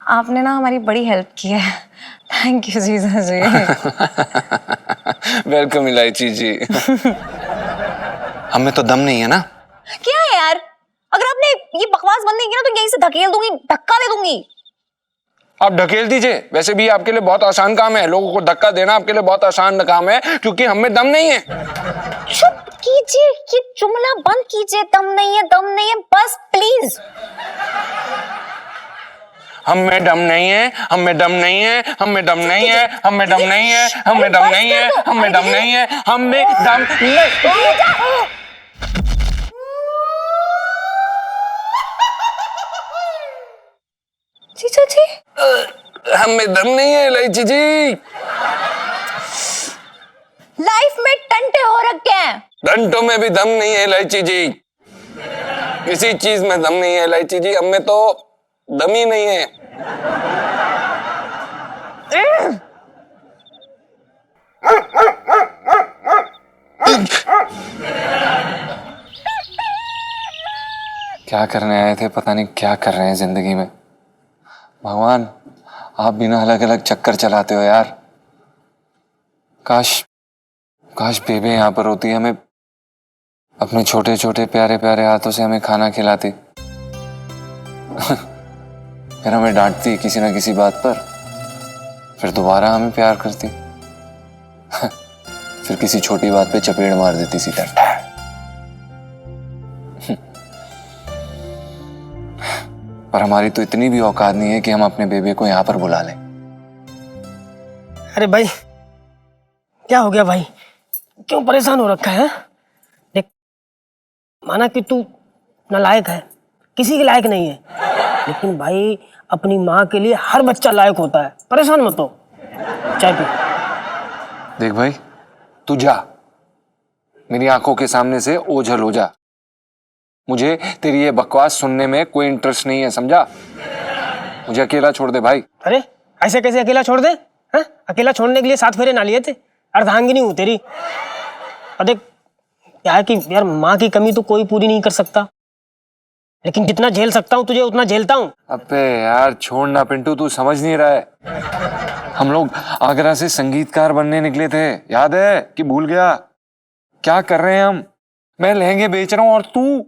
आपने ना हमारी बड़ी हेल्प की है। थैंक यू जीजा जी। वेलकम इलायची जी। हमें तो दम नहीं है ना। क्या है यार, अगर आपने ये बकवास बंद नहीं किया ना तो यहीं से धकेल दूंगी, धक्का दे दूंगी। आप ढकेल दीजिए, वैसे भी आपके लिए बहुत आसान काम है, लोगों को धक्का देना आपके लिए बहुत आसान काम है, क्योंकि हम में दम नहीं है। चुप कीजिए, ये जुमला बंद कीजिए। दम नहीं है बस प्लीज। हम में दम नहीं है, हम में दम नहीं है, हम में दम नहीं है, हम में दम नहीं है, हम में दम नहीं है, हम में दम नहीं है, हम में दम नहीं। जीजा जी, हम में दम नहीं है इलायची जी। लाइफ में टंटे हो रखे हैं। डंटों में भी दम नहीं है इलायची जी, किसी चीज में दम नहीं है इलायची जी, हम में तो दम ही नहीं है। क्या करने आए थे, पता नहीं क्या कर रहे हैं जिंदगी में। भगवान, आप भी ना अलग अलग चक्कर चलाते हो यार। काश काश बेबे यहाँ पर होती, हमें अपने छोटे छोटे प्यारे प्यारे हाथों से हमें खाना खिलाती। फिर हमें डांटती किसी ना किसी बात पर, फिर दोबारा हमें प्यार करती। फिर किसी छोटी बात पे चपेड़ मार देती सीधा। पर हमारी तो इतनी भी औकात नहीं है कि हम अपने बेबे को यहाँ पर बुला लें। अरे भाई, क्या हो गया भाई? क्यों परेशान हो रखा है? देख, माना कि तू नालायक है, किसी के लायक नहीं है, लेकिन भाई अपनी माँ के लिए हर बच्चा लायक होता है। परेशान मत हो, चाय पी। देख भाई, तू जा, मेरी आंखों के सामने से ओझल हो जा। मुझे तेरी ये बकवास सुनने में कोई इंटरेस्ट नहीं है, समझा? मुझे अकेला छोड़ दे भाई। अरे ऐसे कैसे अकेला छोड़ दे? हाँ? अकेला छोड़ने के लिए 7 फेरे ना लिए थे? अर्धांगिनी हूँ तेरी। और देख, क्या है कि यार माँ की कमी तो कोई पूरी नहीं कर सकता, लेकिन जितना झेल सकता हूँ तुझे उतना झेलता हूँ। अबे यार छोड़ ना पिंटू, तू समझ नहीं रहा है। हम लोग आगरा से संगीतकार बनने निकले थे, याद है कि भूल गया? क्या कर रहे हैं हम? मैं लहंगे बेच रहा हूँ और तू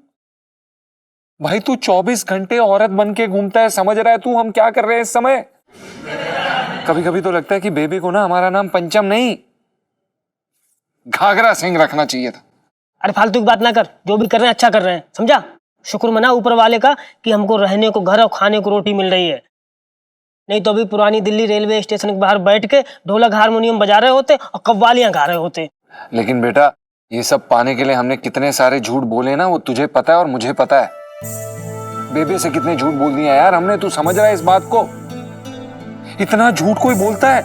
भाई, तू 24 घंटे औरत बन के घूमता है, समझ रहा है तू हम क्या कर रहे हैं इस समय? कभी कभी तो लगता है कि बेबी को ना हमारा नाम पंचम नहीं, घाघरा सिंह रखना चाहिए था। अरे फालतू की बात ना कर, जो भी कर रहे हैं अच्छा कर रहे हैं, समझा? शुक्र मना ऊपर वाले का कि हमको रहने को घर और खाने को रोटी मिल रही है। नहीं तो अभी पुरानी दिल्ली रेलवे स्टेशन के बाहर बैठ के ढोलक हारमोनियम बजा रहे होते और कव्वालियां गा रहे होते। लेकिन बेटा, ये सब पाने के लिए हमने कितने सारे झूठ बोले ना, वो तुझे पता है और मुझे पता है। बेबे से कितने झूठ बोल दिए यार हमने, तू समझ रहा है इस बात को? इतना झूठ कोई बोलता है?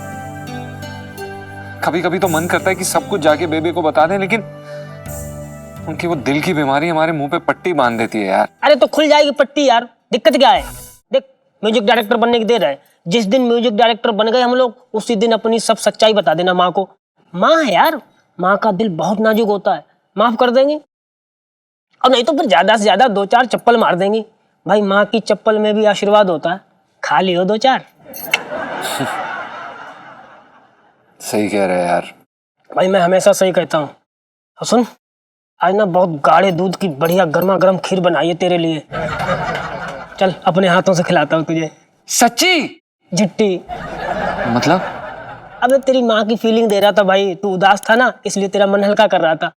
कभी कभी तो मन करता है कि सब कुछ जाके बेबे को बता दें, लेकिन उनकी वो दिल की बीमारी हमारे मुंह पे पट्टी बांध देती है यार। अरे तो खुल जाएगी पट्टी यार, दिक्कत क्या है? देख, म्यूजिक डायरेक्टर बनने की देर है। जिस दिन म्यूजिक डायरेक्टर बन गए हम लोग, उसी दिन अपनी सब सच्चाई बता देना माँ को। माँ है यार, माँ का दिल बहुत नाजुक होता है, माफ कर देंगी। और नहीं तो फिर ज्यादा से ज्यादा 2-4 चप्पल मार देंगी। भाई माँ की चप्पल में भी आशीर्वाद होता है, खा लियो 2-4। सही कह रहे हैं यार। भाई मैं हमेशा सही कहता हूँ। और सुन, आज ना बहुत गाढ़े दूध की बढ़िया गर्मा गर्म खीर बनाई है तेरे लिए। चल अपने हाथों से खिलाता हूँ तुझे। सच्ची? झिट्टी मतलब? अबे तेरी माँ की फीलिंग दे रहा था भाई, तू उदास था ना, इसलिए तेरा मन हल्का कर रहा था।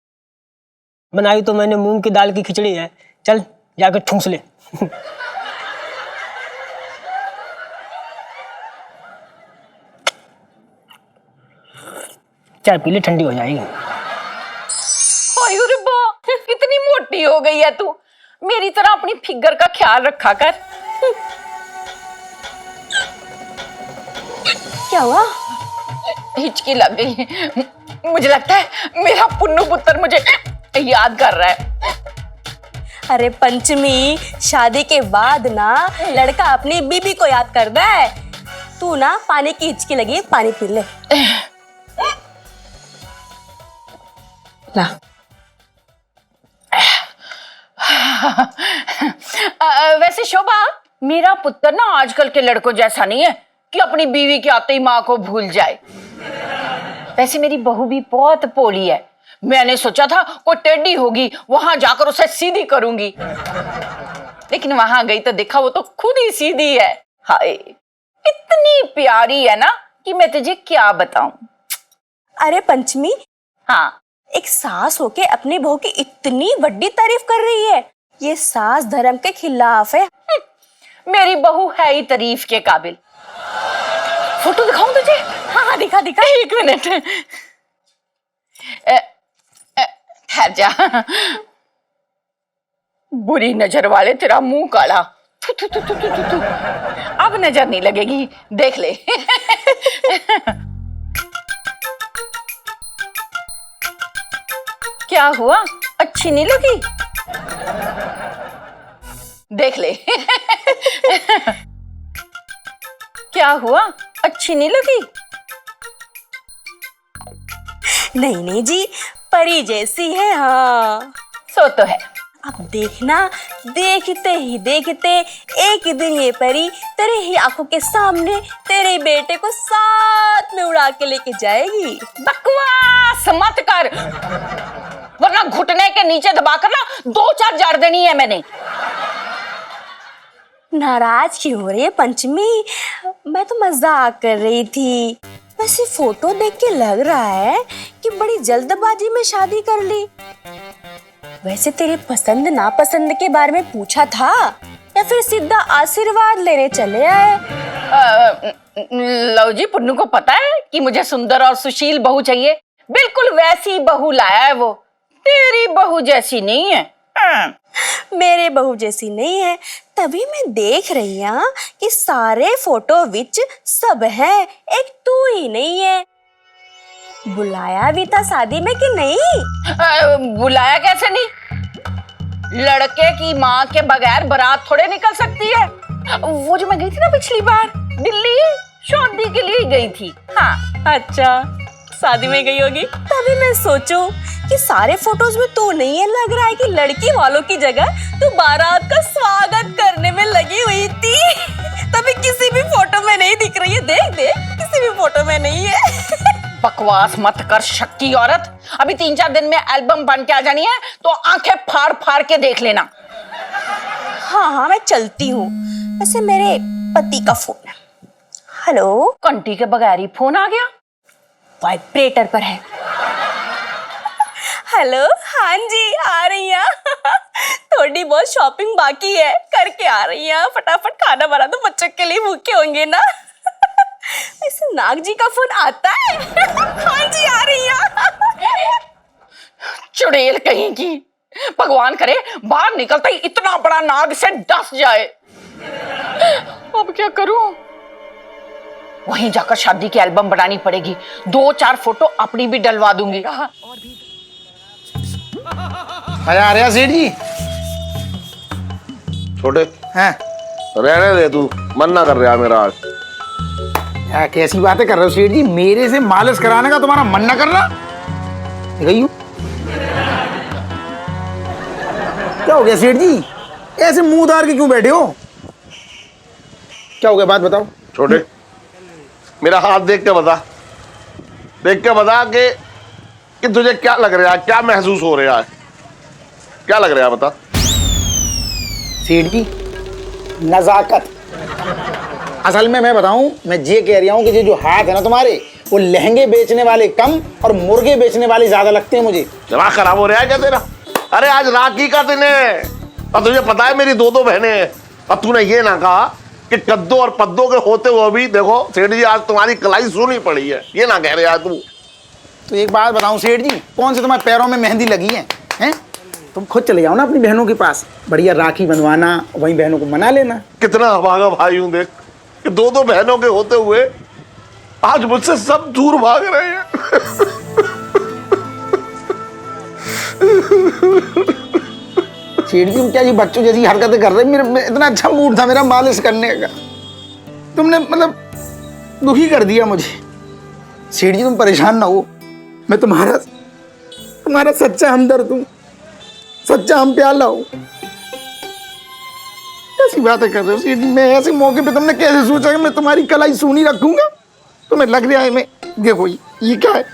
बनाई तो मैंने मूंग की दाल की खिचड़ी है, चल जाकर ठूंस ले। चाय पी ले, ठंडी हो जाएगी। अरे बा, इतनी मोटी हो गई है तू, मेरी तरह अपनी फिगर का ख्याल रखा कर। क्या हुआ? हिचकी लग गई है। मुझे लगता है मेरा पुन्नू पुत्र मुझे याद कर रहा है। अरे पंचमी, शादी के बाद ना लड़का अपनी बीबी को याद करता है। तू ना पानी की हिचकी लगी, पानी पी ले। ला। वैसे शोभा, मेरा पुत्र ना आजकल के लड़कों जैसा नहीं है कि अपनी बीवी के आते ही माँ को भूल जाए। वैसे मेरी बहू भी बहुत भोली है। मैंने सोचा था वो टेढ़ी होगी, वहां जाकर उसे सीधी करूंगी, लेकिन वहां गई तो देखा वो तो खुद ही सीधी है। हाय, इतनी प्यारी है ना कि मैं तुझे क्या बताऊं। अरे पंचमी, हाँ एक सास होके अपनी बहू की इतनी बड़ी तारीफ कर रही है, ये सास धर्म के खिलाफ है। मेरी बहू है ही तारीफ के काबिल। फोटो दिखाऊं तुझे? हाँ दिखा दिखा। एक मिनट ठहर जा। बुरी नजर वाले तेरा मुंह काला। थु, थु, थु, थु, थु, थु, थु। अब नजर नहीं लगेगी, देख ले। क्या हुआ, अच्छी नहीं लगी? देख ले। क्या हुआ, अच्छी नहीं लगी? नहीं नहीं जी, परी जैसी है। हाँ सो तो है। अब देखना, देखते ही देखते एक दिन ये परी तेरे ही आंखों के सामने तेरे बेटे को साथ में उड़ा के लेके जाएगी। बकवास मत कर, वरना घुटने के नीचे दबाकर ना 2-4 जार देनी है मैंने। नाराज क्यों हो रही है पंचमी? मैं तो मजाक कर रही थी। वैसे फोटो देख के लग रहा है कि बड़ी जल्दबाजी में शादी कर ली। वैसे तेरे पसंद नापसंद के बारे में पूछा था या फिर सीधा आशीर्वाद लेने चले आए? लो जी, पुन्नू को पता है कि मुझे सुंदर और सुशील बहू चाहिए। बिल्कुल वैसी बहू लाया है वो। तेरी बहू जैसी नहीं है। मेरे बहू जैसी नहीं है, तभी मैं देख रही हूँ कि सारे फोटो विच सब है, एक तू ही नहीं है। बुलाया भी था शादी में कि नहीं? बुलाया कैसे नहीं? लड़के की माँ के बगैर बारात थोड़े निकल सकती है। वो जो मैं गई थी ना पिछली बार दिल्ली, शादी के लिए गई थी। हाँ। अच्छा, शादी में गई होगी। तभी मैं सोचूं कि सारे फोटोज में तू नहीं है, लग रहा है कि लड़की वालों की जगह तू बारात का स्वागत करने में लगी हुई थी। तभी किसी भी फोटो में नहीं दिख रही है। देख देख, किसी भी फोटो में नहीं है। बकवास मत कर शक्की औरत। अभी 3-4 दिन में एल्बम बन के आ जानी है, तो आंखें फाड़ फाड़ के देख लेना। हाँ हाँ, मैं चलती हूँ। वैसे मेरे पति का फोन है। हेलो। कंटी के बगैर ही फोन आ गया। वाइब्रेटर पर है। हेलो, हाँ जी आ रही हैं। थोड़ी बहुत शॉपिंग बाकी है, करके आ रही हैं। फटाफट खाना बना दो, बच्चों के लिए भूखे होंगे ना। ऐसे नाग जी का फोन आता है। हाँ जी आ रही हैं। चुड़ैल कहीं की। भगवान करे बाहर निकलता ही इतना बड़ा नाग से डस जाए। अब क्या करूं? वहीं जाकर शादी की एल्बम बनानी पड़ेगी। 2-4 फोटो अपनी भी डलवा दूंगी। आ रहा सेठ जी। छोटे हैं? रहने दे, तू मन ना कर रहा मेरा आज। क्या कैसी बातें कर रहे हो सेठ जी? मेरे से मालिश कराने का तुम्हारा मन ना कर रहा? गई हूँ। क्या हो गया सेठ जी? ऐसे मुंह उतार के क्यों बैठे हो? क्या हो गया, बात बताओ। छोटे, मेरा हाथ देख के बता, देख के बता कि तुझे क्या लग रहा है, क्या महसूस हो रहा है, क्या लग रहा है बता। सेठ जी, नजाकत। असल में मैं बताऊं, मैं ये कह रहा हूं कि ये जो हाथ है ना तुम्हारे, वो लहंगे बेचने वाले कम और मुर्गे बेचने वाले ज्यादा लगते हैं मुझे। दिमाग खराब हो रहा है क्या तेरा? अरे आज राखी का दिन है और तुझे पता है मेरी 2 बहनें हैं, और तूने ये ना कहा कि कद्दू और पद्दो के होते हुए भी देखो सेठ जी आज तुम्हारी कलाई सुनी पड़ी है, ये ना कह रहे यार तू। तो एक बात बताऊं सेठ जी, कौन से तुम्हारे पैरों में मेहंदी लगी है? हैं? तुम खुद चले जाओ ना अपनी बहनों के पास, बढ़िया राखी बंधवाना, वहीं बहनों को मना लेना। कितना अभागा भाई हूं देख कि 2 बहनों के होते हुए आज मुझसे सब दूर भाग रहे हैं। सेठ जी, तुम क्या ये बच्चों जैसी हरकतें कर रहे? मेरा इतना अच्छा मूड था मेरा मालिश करने का, तुमने मतलब दुखी कर दिया मुझे। सेठ जी तुम परेशान ना हो, मैं तुम्हारा सच्चा हमदर्द हूँ, सच्चा हम प्याला हूँ। कैसी बातें कर रहे हो सेठ जी? मैं ऐसे मौके पे तुमने कैसे सोचा कि मैं तुम्हारी कलाई सूनी रखूंगा? तुम्हें लग रहा है मैं, देखो ये क्या है,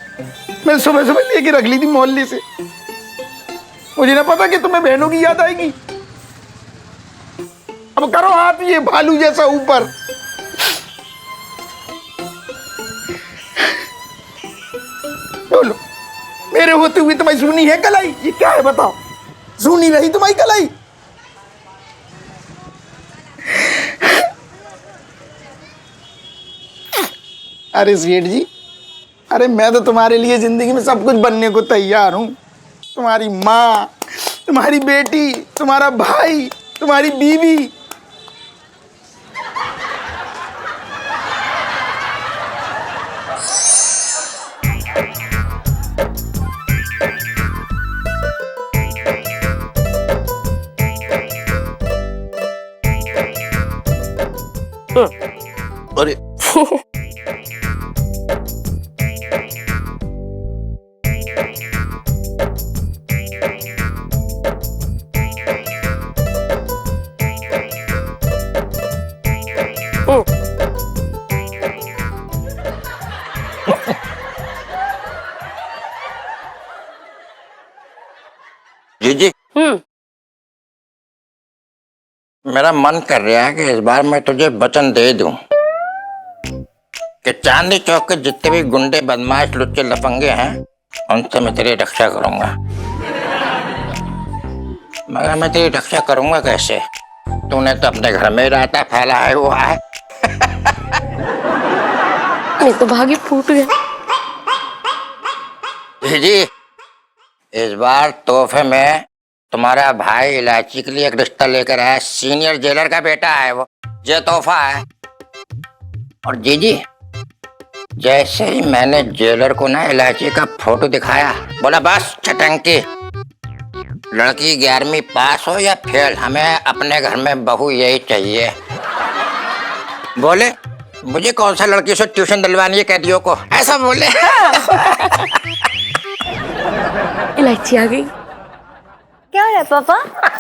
मैं सुबह सुबह लेके रख ली थी मोहल्ले से, मुझे ना पता कि तुम्हें बहनों की याद आएगी। अब करो हाथ ये भालू जैसा ऊपर। बोलो, मेरे होते हुए तुम्हारी सुनी है कलाई? ये क्या है बताओ? सुनी रही तुम्हारी कलाई? अरे सेठ जी, अरे मैं तो तुम्हारे लिए जिंदगी में सब कुछ बनने को तैयार हूँ। तुम्हारी माँ, तुम्हारी बेटी, तुम्हारा भाई, तुम्हारी बीवी। अरे जी मेरा मन कर रहा है कि इस बार मैं तुझे वचन दे दूं कि चांदनी चौक के जितने भी गुंडे बदमाश लुच्चे लफंगे हैं उनसे मैं तेरी रक्षा करूंगा। मगर मैं तेरी रक्षा करूंगा कैसे? तूने तो अपने घर में रहता फैला है हुआ है। मैं तो भागी फूट गया। जी इस बार तोहफे में तुम्हारा भाई इलायची के लिए एक रिश्ता लेकर आया। सीनियर जेलर का बेटा है वो। ये तोहफा है। और जी जैसे ही मैंने जेलर को ना इलायची का फोटो दिखाया, बोला बस छटंकी, लड़की 11वीं पास हो या फेल, हमें अपने घर में बहू यही चाहिए। बोले मुझे कौन सा लड़की से ट्यूशन दिलवानी है कैदियों को, ऐसा बोले। इलायची आ गई। क्या है पापा?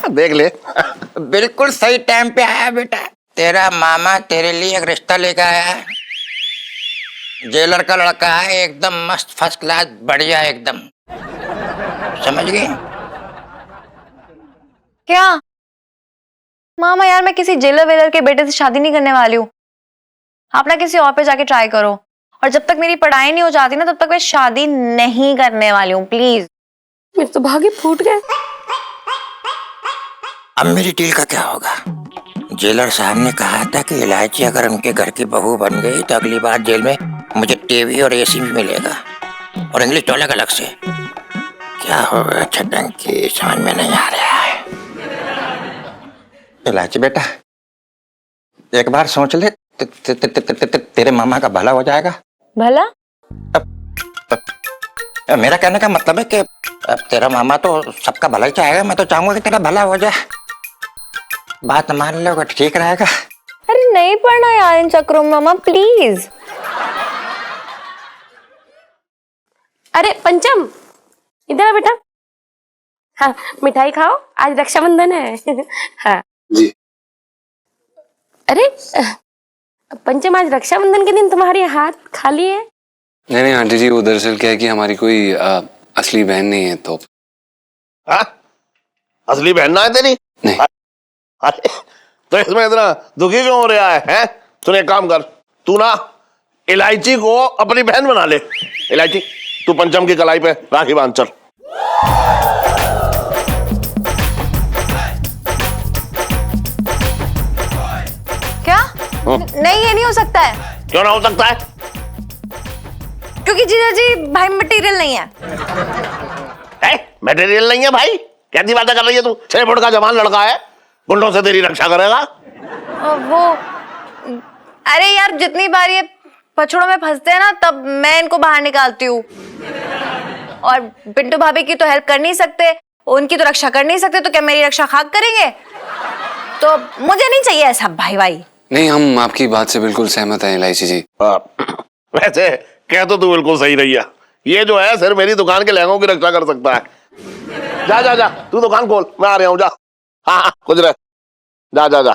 देख ले। बिल्कुल सही टाइम पे आया बेटा। तेरा मामा तेरे लिए एक रिश्ता लेकर आया है। जेलर का लड़का है, एकदम मस्त फर्स्ट क्लास बढ़िया एकदम। समझ गई? क्या मामा यार, मैं किसी जेलर वेलर के बेटे से शादी नहीं करने वाली हूँ। आप ना किसी और पे जाके ट्राई करो। और जब तक मेरी पढ़ाई नहीं हो जाती ना तब तक मैं शादी नहीं करने वाली हूँ, प्लीज। मेरे तो भागे फूट गए। अब मेरी डील का क्या होगा? जेलर साहब ने कहा था कि इलायची अगर उनके घर की बहू बन गई तो अगली बार जेल में मुझे टीवी और एसी भी मिलेगा और इंग्लिश तो अलग अलग से। क्या होगा छटंकी, समझ में नहीं आ रहा है। इलायची बेटा एक बार सोच ले, तेरे मामा का भला हो जाएगा। भला? मेरा कहने का मतलब है कि अब तेरा मामा तो सबका भला ही चाहेगा। मैं तो चाहूंगा कि तेरा भला हो जाए। बात मान लो, ठीक रहेगा। अरे नहीं पढ़ना यार इन चक्रों में मामा, प्लीज। अरे पंचम, इधर आ बेटा। हाँ मिठाई खाओ, आज रक्षाबंधन है। हाँ जी। अरे पंचम, आज रक्षाबंधन के दिन तुम्हारे हाथ खाली है। नहीं आंटी जी, वो दरअसल क्या है कि हमारी कोई असली बहन नहीं है तो। हाँ? असली बहन ना है तेरी? नहीं। अरे तो इसमें इतना दुखी क्यों हो रहा है, हैं? तूने एक काम कर, तू ना इलायची को अपनी बहन बना ले। इलायची तू पंचम की कलाई पे राखी बांध चल। क्या? नहीं, ये नहीं हो सकता है। क्यों ना हो सकता है? क्योंकि जीजा जी भाई मटेरियल नहीं है। मटेरियल नहीं है भाई? कैसी बातें कर रही है तू? 6 फुट का जवान लड़का है, गुंडों से तेरी रक्षा करेगा। वो अरे यार, जितनी बार ये पछड़ों में फंसते हैं ना तब मैं इनको बाहर निकालती हूँ। और पिंटू भाभी की तो हेल्प कर नहीं सकते, उनकी तो रक्षा कर नहीं सकते, तो क्या मेरी रक्षा खाक करेंगे? तो मुझे नहीं चाहिए ऐसा भाई भाई। नहीं, हम आपकी बात से बिल्कुल सहमत हैं इलायची जी। वैसे कह तो तू बिल्कुल सही रही है। ये जो है सिर्फ मेरी दुकान के लहंगों की रक्षा कर सकता है। जा जा जा, तू दुकान खोल, मैं आ रहा हूँ। जा। हाँ कुछ रहे, जा जा जा।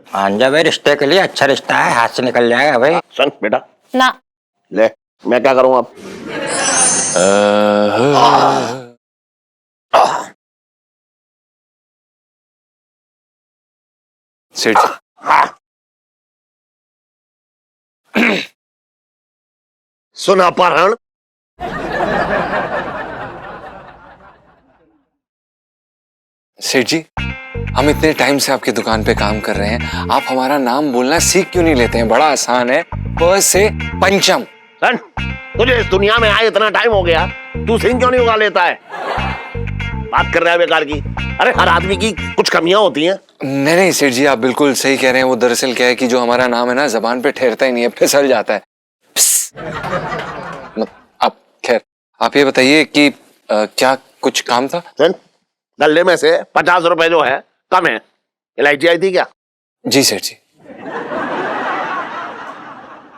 मान जा भाई, रिश्ते के लिए अच्छा रिश्ता है, हाथ से निकल जाएगा भाई। सुन बेटा, ना ले मैं क्या करूँ अब? सेठ सुन अपहरण। सेठ जी, हम इतने टाइम से आपकी दुकान पे काम कर रहे हैं, आप हमारा नाम बोलना सीख क्यों नहीं लेते हैं? बड़ा आसान है, प से पंचम। सन, तुझे इस दुनिया में आए इतना टाइम हो गया, तू सिंह क्यों नहीं उगा लेता है? बात कर रहा है बेकार की। अरे हर आदमी की कुछ कमियां होती हैं। नहीं सेठ जी, आप बिल्कुल सही कह रहे हैं। वो दरअसल क्या है कि जो हमारा नाम है ना, जबान पे ठहरता ही नहीं है, फिसल जाता है। अब खैर, आप ये बताइए कि क्या कुछ काम था? सन, गले में से 50 रुपए जो है कम है। इलायची आई थी क्या? जी सेठ जी।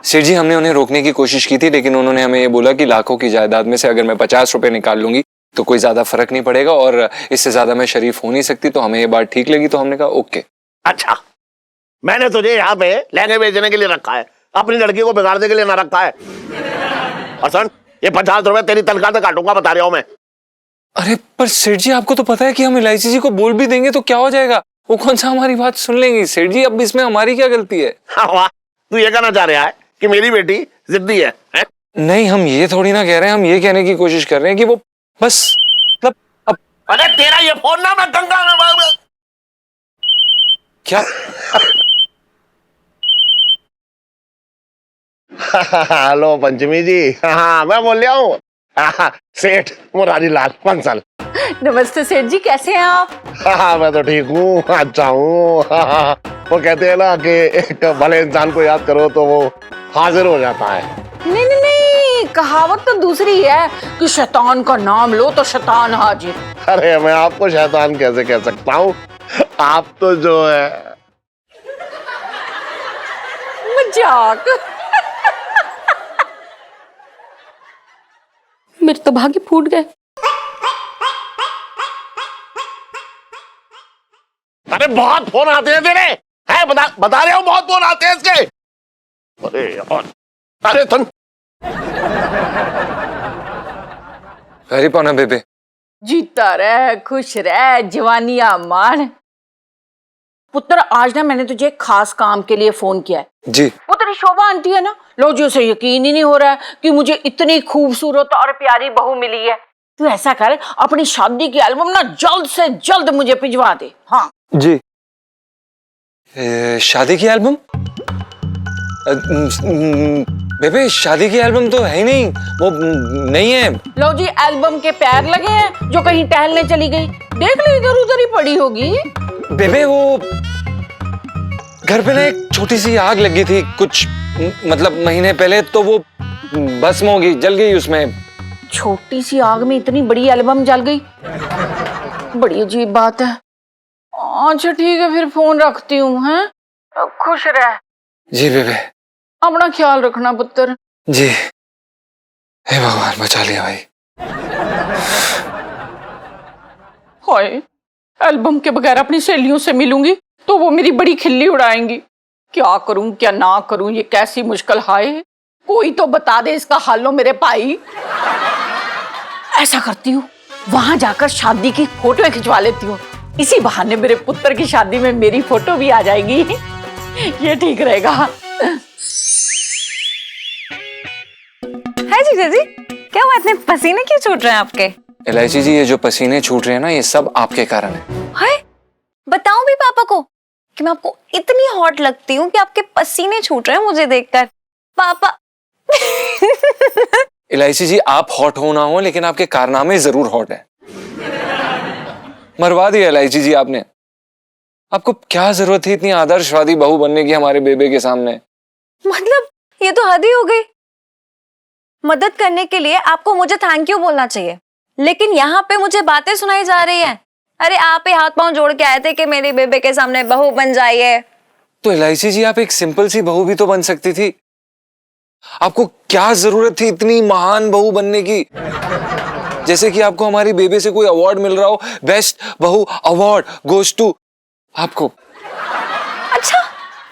सेठ जी, हमने उन्हें रोकने की कोशिश की थी, लेकिन उन्होंने हमें ये बोला कि लाखों की जायदाद में से अगर मैं 50 रुपए निकाल लूंगी तो कोई ज्यादा फर्क नहीं पड़ेगा, और इससे ज्यादा मैं शरीफ हो नहीं सकती। तो हमें ये बात ठीक लगी, तो हमने कहा ओके। अच्छा, मैंने तुझे यहाँ पे लहंगे बेचने के लिए रखा है, अपनी लड़की को बिगाड़ने के लिए ना रखा है। और सन, ये 50 रुपए तेरी तनख्वाह से काटूंगा, बता रहा हूं मैं। अरे पर सेठ जी, आपको तो पता है कि हम इलायची जी को बोल भी देंगे तो क्या हो जाएगा? वो कौन सा हमारी बात सुन लेंगी? सेठ जी, अब इसमें हमारी क्या गलती है? हाँ वाह, तू ये कहना चाह रहा है कि मेरी बेटी जिद्दी है? नहीं, हम ये थोड़ी ना कह रहे हैं, हम ये कहने की कोशिश कर रहे हैं कि वो बस मतलब अब। अरे तेरा ये फोन ना मैं गंगा में क्या? हेलो पंचमी जी। हाँ, मैं बोल रहा हूँ सेठ मुरारी लाल बंसल। नमस्ते सेठ जी, कैसे हैं आप? हाँ, मैं तो ठीक हूँ, अच्छा हूँ। वो कहते हैं ना कि एक भले इंसान को याद करो तो वो हाजिर हो जाता है। नहीं नहीं नहीं, कहावत तो दूसरी है कि शैतान का नाम लो तो शैतान हाजिर। अरे मैं आपको शैतान कैसे कह सकता हूँ? आप तो जो है मजाक। मेरे तो भाग्य फूट गए। अरे बहुत फोन आते हैं तेरे, है बता रहे हो, बहुत फोन आते हैं इसके। अरे यार, अरे तुम वेरी पौना बेबे। जीता रह, खुश रह, जवानियां मान। पुत्र, आज ना मैंने तुझे एक खास काम के लिए फोन किया है। जी। वो तेरी शोभा आंटी है ना, लो जी, उसे यकीन ही नहीं हो रहा है कि मुझे इतनी खूबसूरत और प्यारी बहू मिली है। तू ऐसा कर, अपनी शादी की एल्बम ना जल्द से जल्द मुझे भिजवा दे। हाँ जी। शादी की एल्बम? बेबे, शादी की एल्बम तो है ही नहीं, वो नहीं है। लो जी, एल्बम के पैर लगे हैं जो कहीं टहलने चली गई। देख लो, इधर उधर ही पड़ी होगी। बेबे, वो घर पे ना एक छोटी सी आग लगी थी कुछ मतलब महीने पहले, तो वो भस्म हो गई, जल गई उसमें। छोटी सी आग में इतनी बड़ी एल्बम जल गई, बड़ी अजीब बात है। अच्छा ठीक है, फिर फोन रखती हूँ। हैं, खुश रह। जी बेबे। अपना ख्याल रखना पुत्र। जी। हे भगवान, बचा लिया भाई। हाय, एल्बम के बगैर अपनी सहेलियों से मिलूंगी तो वो मेरी बड़ी खिल्ली उड़ाएंगी। क्या करूं क्या ना करूं, ये कैसी मुश्किल। हाय, कोई तो बता दे इसका हल हो मेरे भाई। ऐसा करती हूँ, वहां जाकर शादी की फोटो खिंचवा लेती हूँ। इसी बहाने मेरे पुत्र की शादी में मेरी फोटो भी आ जाएगी। ये ठीक रहेगा। हाय जीजा जी, क्या हुआ, इतने पसीने क्यों छूट रहे हैं आपके? इलायची जी, ये जो पसीने छूट रहे हैं ना, ये सब आपके कारण है। हाय, बताऊं भी पापा को कि मैं आपको इतनी हॉट लगती हूँ कि आपके पसीने छूट रहे हैं मुझे देखकर? पापा इलायची जी, आप हॉट हो ना हो, लेकिन आपके कारनामे जरूर हॉट है। मरवा दिया इलायची जी आपने। आपको क्या जरूरत थी इतनी आदर्शवादी बहू बनने की हमारे बेबे के सामने? मतलब ये तो हद ही हो गई। मदद करने के लिए आपको मुझे थैंक यू बोलना चाहिए, लेकिन यहाँ पे मुझे बातें सुनाई जा रही हैं। अरे आप ही हाथ पांव जोड़ के आए थे कि मेरे बेबे के सामने बहू बन जाइए। तो इलायची जी, आप एक सिंपल सी बहू भी तो बन सकती थी। आपको क्या जरूरत थी इतनी महान बहू बनने की? जैसे कि आपको हमारी बेबे से कोई अवार्ड मिल रहा हो, बेस्ट बहू अवार्ड गोज टू आपको। अच्छा,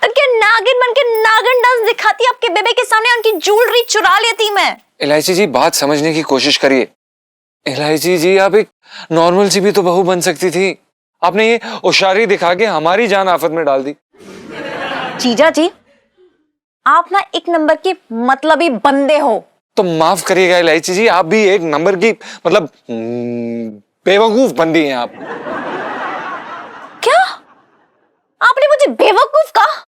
तो क्या नागिन बन के नागिन डांस दिखाती आपके बेबे के सामने, उनकी ज्वेलरी चुरा लेती मैं? इलायची जी, बात समझने की कोशिश करिए। इलायची जी, आप एक नॉर्मल सी भी तो बहू बन सकती थी। आपने ये होशियारी दिखा के हमारी जान आफत में डाल दी। जीजा जी, आप ना एक नंबर के मतलबी बंदे हो। तो माफ करिएगा इलायची जी, आप भी एक नंबर की मतलब बेवकूफ बंदी हैं आप। क्या आपने मुझे बेवकूफ कहा?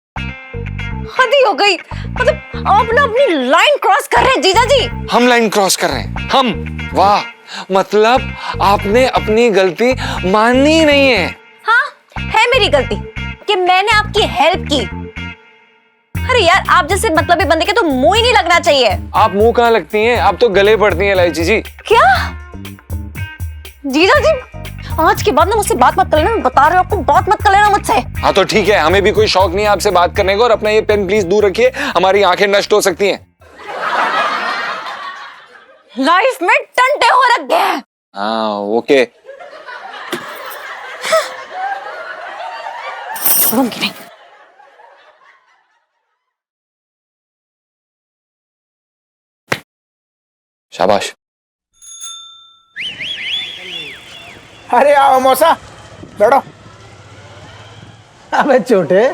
हद ही हो गई, मतलब आप ना अपनी लाइन क्रॉस कर रहे हैं जीजा जी। हम लाइन क्रॉस कर रहे हैं? हम? वाह, मतलब आपने अपनी गलती मानी नहीं है। हाँ, है मेरी गलती कि मैंने आपकी हेल्प की। अरे यार, आप जैसे मतलबी बंदे के तो मुंह ही नहीं लगना चाहिए। आप मुंह कहाँ लगती हैं, आप तो गले पड़ती हैं इलायची जी। क्या जीजा जी, आज के बाद ना मुझसे बात मत कर लेना, मैं बता रही हूँ आपको, बात मत कर लेना मुझसे। हाँ तो ठीक है, हमें भी कोई शौक नहीं है आपसे बात करने को, और अपना ये पेन प्लीज दूर रखिए, हमारी आंखें नष्ट हो सकती हैं। लाइफ में टंटे हो रखे हैं। हाँ ओके। छोड़ूंगी नहीं। शाबाश। अरे आओ मौसा, बैठो। अबे छोटे,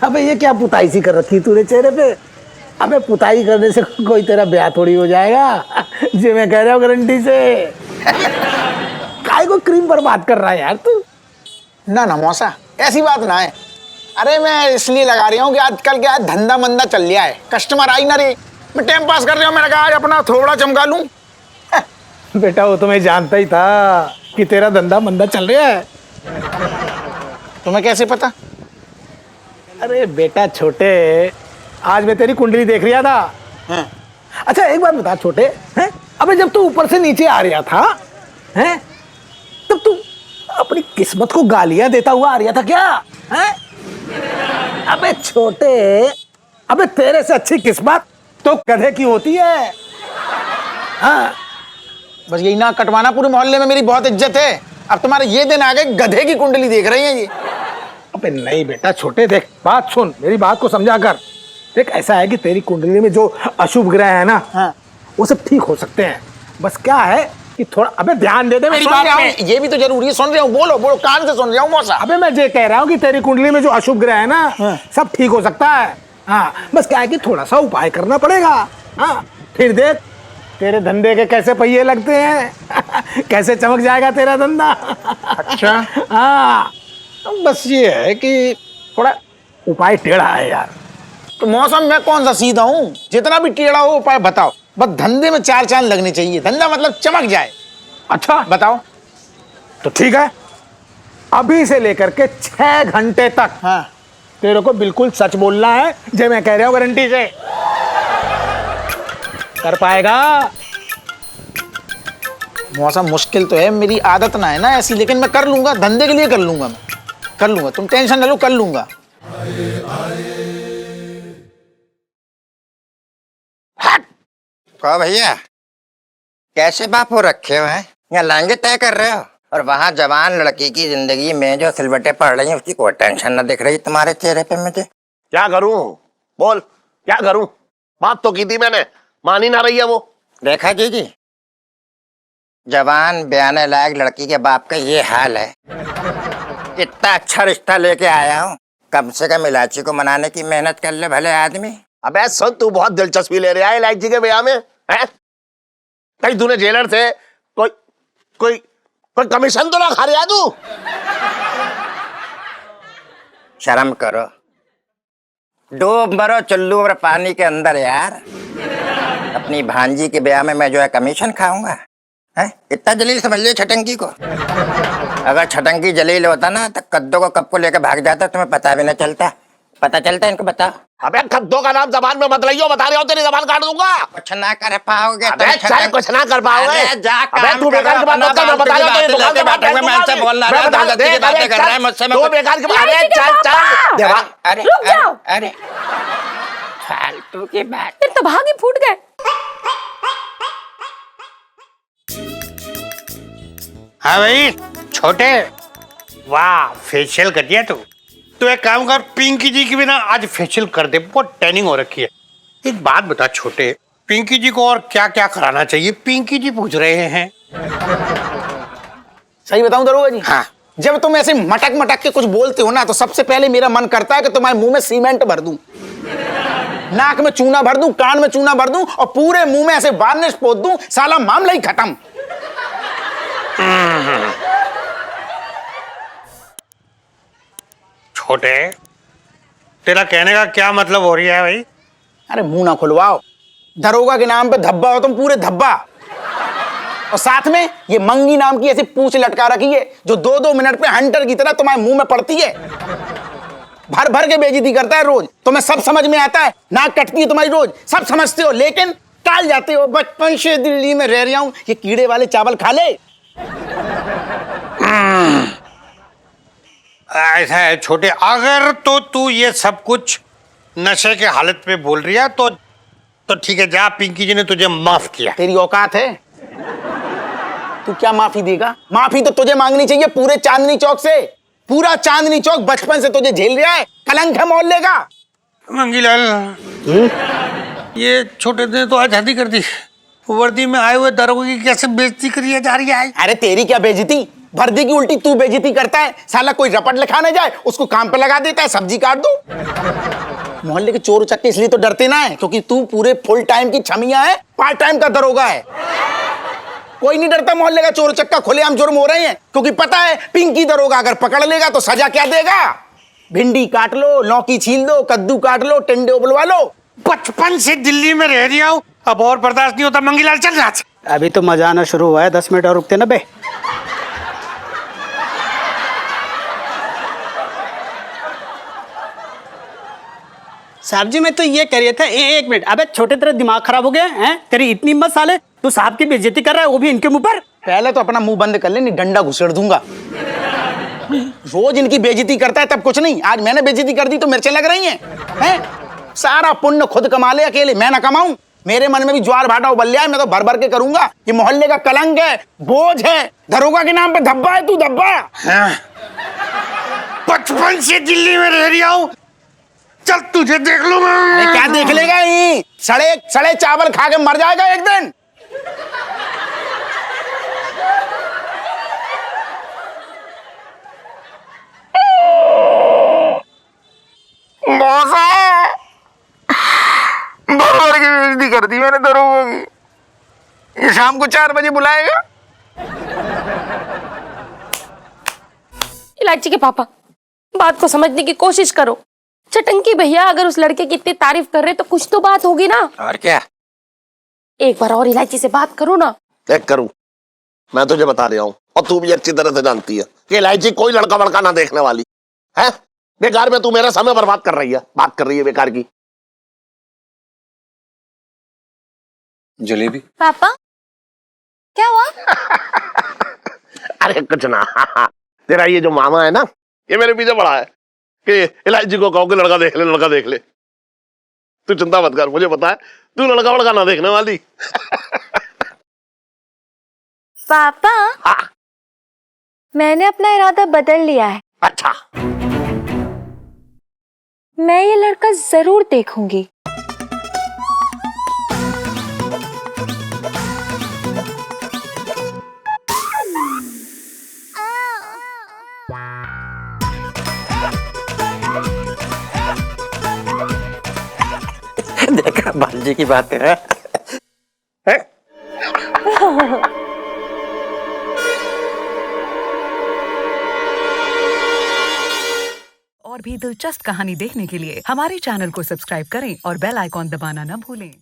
अबे ये क्या पुताई सी कर रखी तूने चेहरे पे? अबे पुताई करने से कोई तेरा ब्याह थोड़ी हो जाएगा, जी मैं कह रहा हूँ गारंटी से। काय को क्रीम पर बात कर रहा है यार तू? ना ना मौसा, ऐसी बात ना है। अरे मैं इसलिए लगा रही हूँ कि आजकल क्या धंधा मंदा चल रहा है, कस्टमर आई ना रे, मैं टाइम पास कर रहा हूँ, मैंने कहा आज अपना थोड़ा चमका लूं। बेटा वो तो मैं जानता ही था कि तेरा धंधा मंदा चल रहा है। तुम्हें कैसे पता? अरे बेटा छोटे, आज मैं तेरी कुंडली देख रहा था। हाँ। अच्छा एक बात बता छोटे, हैं? अबे जब तू ऊपर से नीचे आ रहा था, हैं? तब तू अपनी किस्मत को गालियां देता हुआ आ रहा था क्या? हैं? अबे छोटे, अबे तेरे से अच्छी किस्मत तो गधे की होती है। हाँ, बस यही ना कटवाना, पूरे मोहल्ले में मेरी बहुत इज्जत है। अब तुम्हारे ये दिन आ गए, गधे की कुंडली देख रही हैं ये। अबे नहीं बेटा छोटे, देख बात सुन, मेरी बात को समझा कर। देख ऐसा है कि तेरी कुंडली में जो अशुभ ग्रह है ना, हाँ, वो सब ठीक हो सकते हैं। बस क्या है कि थोड़ा, अबे ध्यान दे दे मेरी बात में। ये भी तो जरूरी है, सुन रहा हूँ, बोलो बोलो, कान से सुन रहा हूँ मौसा। अबे मैं ये कह रहा हूँ कि तेरी कुंडली में जो अशुभ ग्रह है ना, हाँ, सब ठीक हो सकता है। हाँ, बस क्या है कि थोड़ा सा उपाय करना पड़ेगा। हाँ, फिर देख तेरे धंधे के कैसे पहिए लगते हैं। कैसे चमक जाएगा तेरा धंधा। अच्छा हाँ, बस ये है कि थोड़ा उपाय टेढ़ा है यार। तो मौसम में कौन सा सीधा हूँ, जितना भी टेढ़ा हो उपाय बताओ, बस धंधे में चार चांद लगने चाहिए, धंधा मतलब चमक जाए। अच्छा बताओ। तो ठीक है, अभी से लेकर के 6 घंटे तक, हाँ, तेरे को बिल्कुल सच बोलना है, जो मैं कह रहा हूँ गारंटी से। कर पाएगा? मौसम मुश्किल तो है, मेरी आदत ना है ना ऐसी, लेकिन मैं कर लूंगा, धंधे के लिए कर लूंगा, मैं कर लूंगा, तुम टेंशन न लो, कर लूंगा। कहो भैया, कैसे बापू रखे हो हैं? या लांगे तय कर रहे हो? और वहाँ जवान लड़की की जिंदगी में जो सिलबटे पड़ रही हैं, उसकी कोई टेंशन न दिख रही तुम्हारे चेहरे पे मुझे। क्या करूं? बोल क्या करूं? बात तो की थी मैंने, मान ही ना रही है वो। देखा जी, जवान ब्याने लायक लड़की के बाप का ये हाल है। इतना अच्छा रिश्ता लेके आया हूँ, कम से कम इलायची को मनाने की मेहनत कर ले भले आदमी। अबे सुन, तू बहुत दिलचस्पी ले रहा है इलायची के ब्याह में, हैं? कहीं तूने जेलर से कोई कोई कोई कमीशन तो ना खा रहा तू? शर्म करो, डूब मरो चुल्लू और पानी के अंदर यार। अपनी भांजी के ब्याह में मैं जो है कमीशन खाऊंगा? है इतना जलील समझ लिया छटंकी को? अगर छटंकी जलील होता ना तो कद्दू को कब को लेकर भाग जाता, तुम्हें पता भी न चलता। पता चलता इनको, बताओ। अबे कद्दू का नाम जबान में मत लियो, बता रहे हो तेरी जबान काट दूंगा। कुछ ना कर पाओगे अबे चल, कुछ ना कर पाओगे। अरे जा अबे काम तू बेकार की बात मत कर, मैं बता रहा हूं तेरी दुकान से बात कर दूंगा। मैं से बोलना रहा, दादाजी की बातें कर रहा है मुझसे। तू बेकार की बात, अरे चल चल देवा। अरे रुक जाओ। अरे फालतू की बात। फिर तो भाग ही फूट गए। हाँ भाई छोटे, वाह फेशियल कर दिया तू। तो एक काम कर, पिंकी जी की भी ना आज फेशियल कर दे, बहुत टैनिंग हो रखी है। एक बात बता छोटे, पिंकी जी को और क्या क्या कराना चाहिए? पिंकी जी पूछ रहे हैं। सही बताऊं दरोगा जी? हाँ। जब तुम ऐसे मटक मटक के कुछ बोलते हो ना, तो सबसे पहले मेरा मन करता है कि तुम्हारे मुंह में सीमेंट भर दूं। नाक में चूना भर दूं, कान में चूना भर दूं और पूरे मुंह में ऐसे वार्निश पोत दूं, साला मामला ही खत्म। छोटे, तेरा कहने का क्या मतलब हो रही है भाई? अरे मुंह ना खुलवाओ, दरोगा के नाम पे धब्बा हो तुम, पूरे धब्बा। और साथ में ये मंगी नाम की ऐसी पूंछ लटका रखी है जो 2-2 मिनट पे हंटर की तरह तुम्हारे मुंह में पड़ती है, भर भर के बेइज्जती करता है रोज। तुम्हें सब समझ में आता है, नाक कटती है तुम्हारी रोज, सब समझते हो, लेकिन टाल जाते हो। बचपन से दिल्ली में रह रहा हूं, ये कीड़े वाले चावल खा ले। ऐसा है छोटे, अगर तो तू ये सब कुछ नशे के हालत पे बोल रही है तो ठीक है, जा, पिंकी जी ने तुझे माफ किया। तेरी औकात है? तू क्या माफी देगा? माफी तो तुझे मांगनी चाहिए पूरे चांदनी चौक से। पूरा चांदनी चौक बचपन से तुझे झेल रहा है, कलंक है मोहल्ले का। मंगीलाल, ये छोटे ने तो आजादी कर दी, वर्दी में आए हुए दरोगा की कैसे बेइज्जती करी जा रही है। अरे तेरी क्या बेइज्जती, वर्दी की उल्टी तू बेइज्जती करता है। साला कोई रपट लिखाने जाए उसको काम पे लगा देता है, सब्जी काट दो। मोहल्ले के चोर उचक्के इसलिए तो डरते ना है क्योंकि तू पूरे फुल टाइम की छमिया है, पार्ट टाइम का दरोगा है। कोई नहीं डरता मोहल्ले का चोर चक्का, खुलेआम जुर्म हो रहे हैं क्योंकि पता है पिंकी दरोगा अगर पकड़ लेगा तो सजा क्या देगा। भिंडी काट लो, लौकी छील दो, कद्दू काट लो, टिंडे उबलवा लो। बचपन से दिल्ली में रह रहा हूं, अब और बर्दाश्त नहीं होता। मंगीलाल चल रहा। अभी तो मजा आना शुरू हुआ है, 10 मिनट और रुकते ना बे। साहब जी मैं तो ये कह रहा था, एक मिनट, अबे छोटे तेरा दिमाग खराब हो गया है? तेरी इतनी हिम्मत साले, तू साहब की बेइज्जती कर रहा है, वो भी इनके मुंह पर। पहले तो अपना मुंह बंद कर ले, नहीं डंडा घुसेड़ दूंगा। रोज इनकी बेइज्जती करता है तब कुछ नहीं, आज मैंने बेइज्जती कर दी तो मिर्चें लग रही हैं। सारा पुण्य खुद कमा ले अकेले, मैं ना कमाऊं। मेरे मन में भी ज्वार भाटा उबल लिया है, मैं तो भर भर के करूंगा। ये मोहल्ले का कलंक है, बोझ है, दरोगा के नाम पे धब्बा है तू, धब्बा। बचपन से दिल्ली में रह रहा हूं, चल तुझे देख लूंगा। अरे क्या देख लेगा? ही सड़े सड़े चावल खा के मर जाएगा एक दिन। बराबर की बेइज्जती कर दी मैंने दरोगा की। ये शाम को 4 बजे बुलाएगा। इलायची के पापा, बात को समझने की कोशिश करो। चटंकी भैया अगर उस लड़के की इतनी तारीफ कर रहे तो कुछ तो बात होगी ना। और क्या? एक बार और इलायची से बात करो ना। देख करूं, मैं तुझे बता रहा हूँ और तू भी अच्छी तरह से जानती है कि इलायची कोई लड़का वड़का ना देखने वाली है। बेकार में तू मेरा समय बर्बाद कर रही है, बात कर रही है बेकार की। जलेबी पापा क्या हुआ? अरे कुछ ना, तेरा ये जो मामा है ना, ये मेरे पीछे पड़ा है कि इलायची को कहो कि लड़का देख ले, लड़का देख ले। तू चिंता मत कर, मुझे पता है तू लड़का वड़का ना देखने वाली। पापा हाँ। मैंने अपना इरादा बदल लिया है। अच्छा, मैं ये लड़का जरूर देखूंगी। देखा भांजी की बात है। और भी दिलचस्प कहानी देखने के लिए हमारे चैनल को सब्सक्राइब करें और बेल आइकॉन दबाना न भूलें।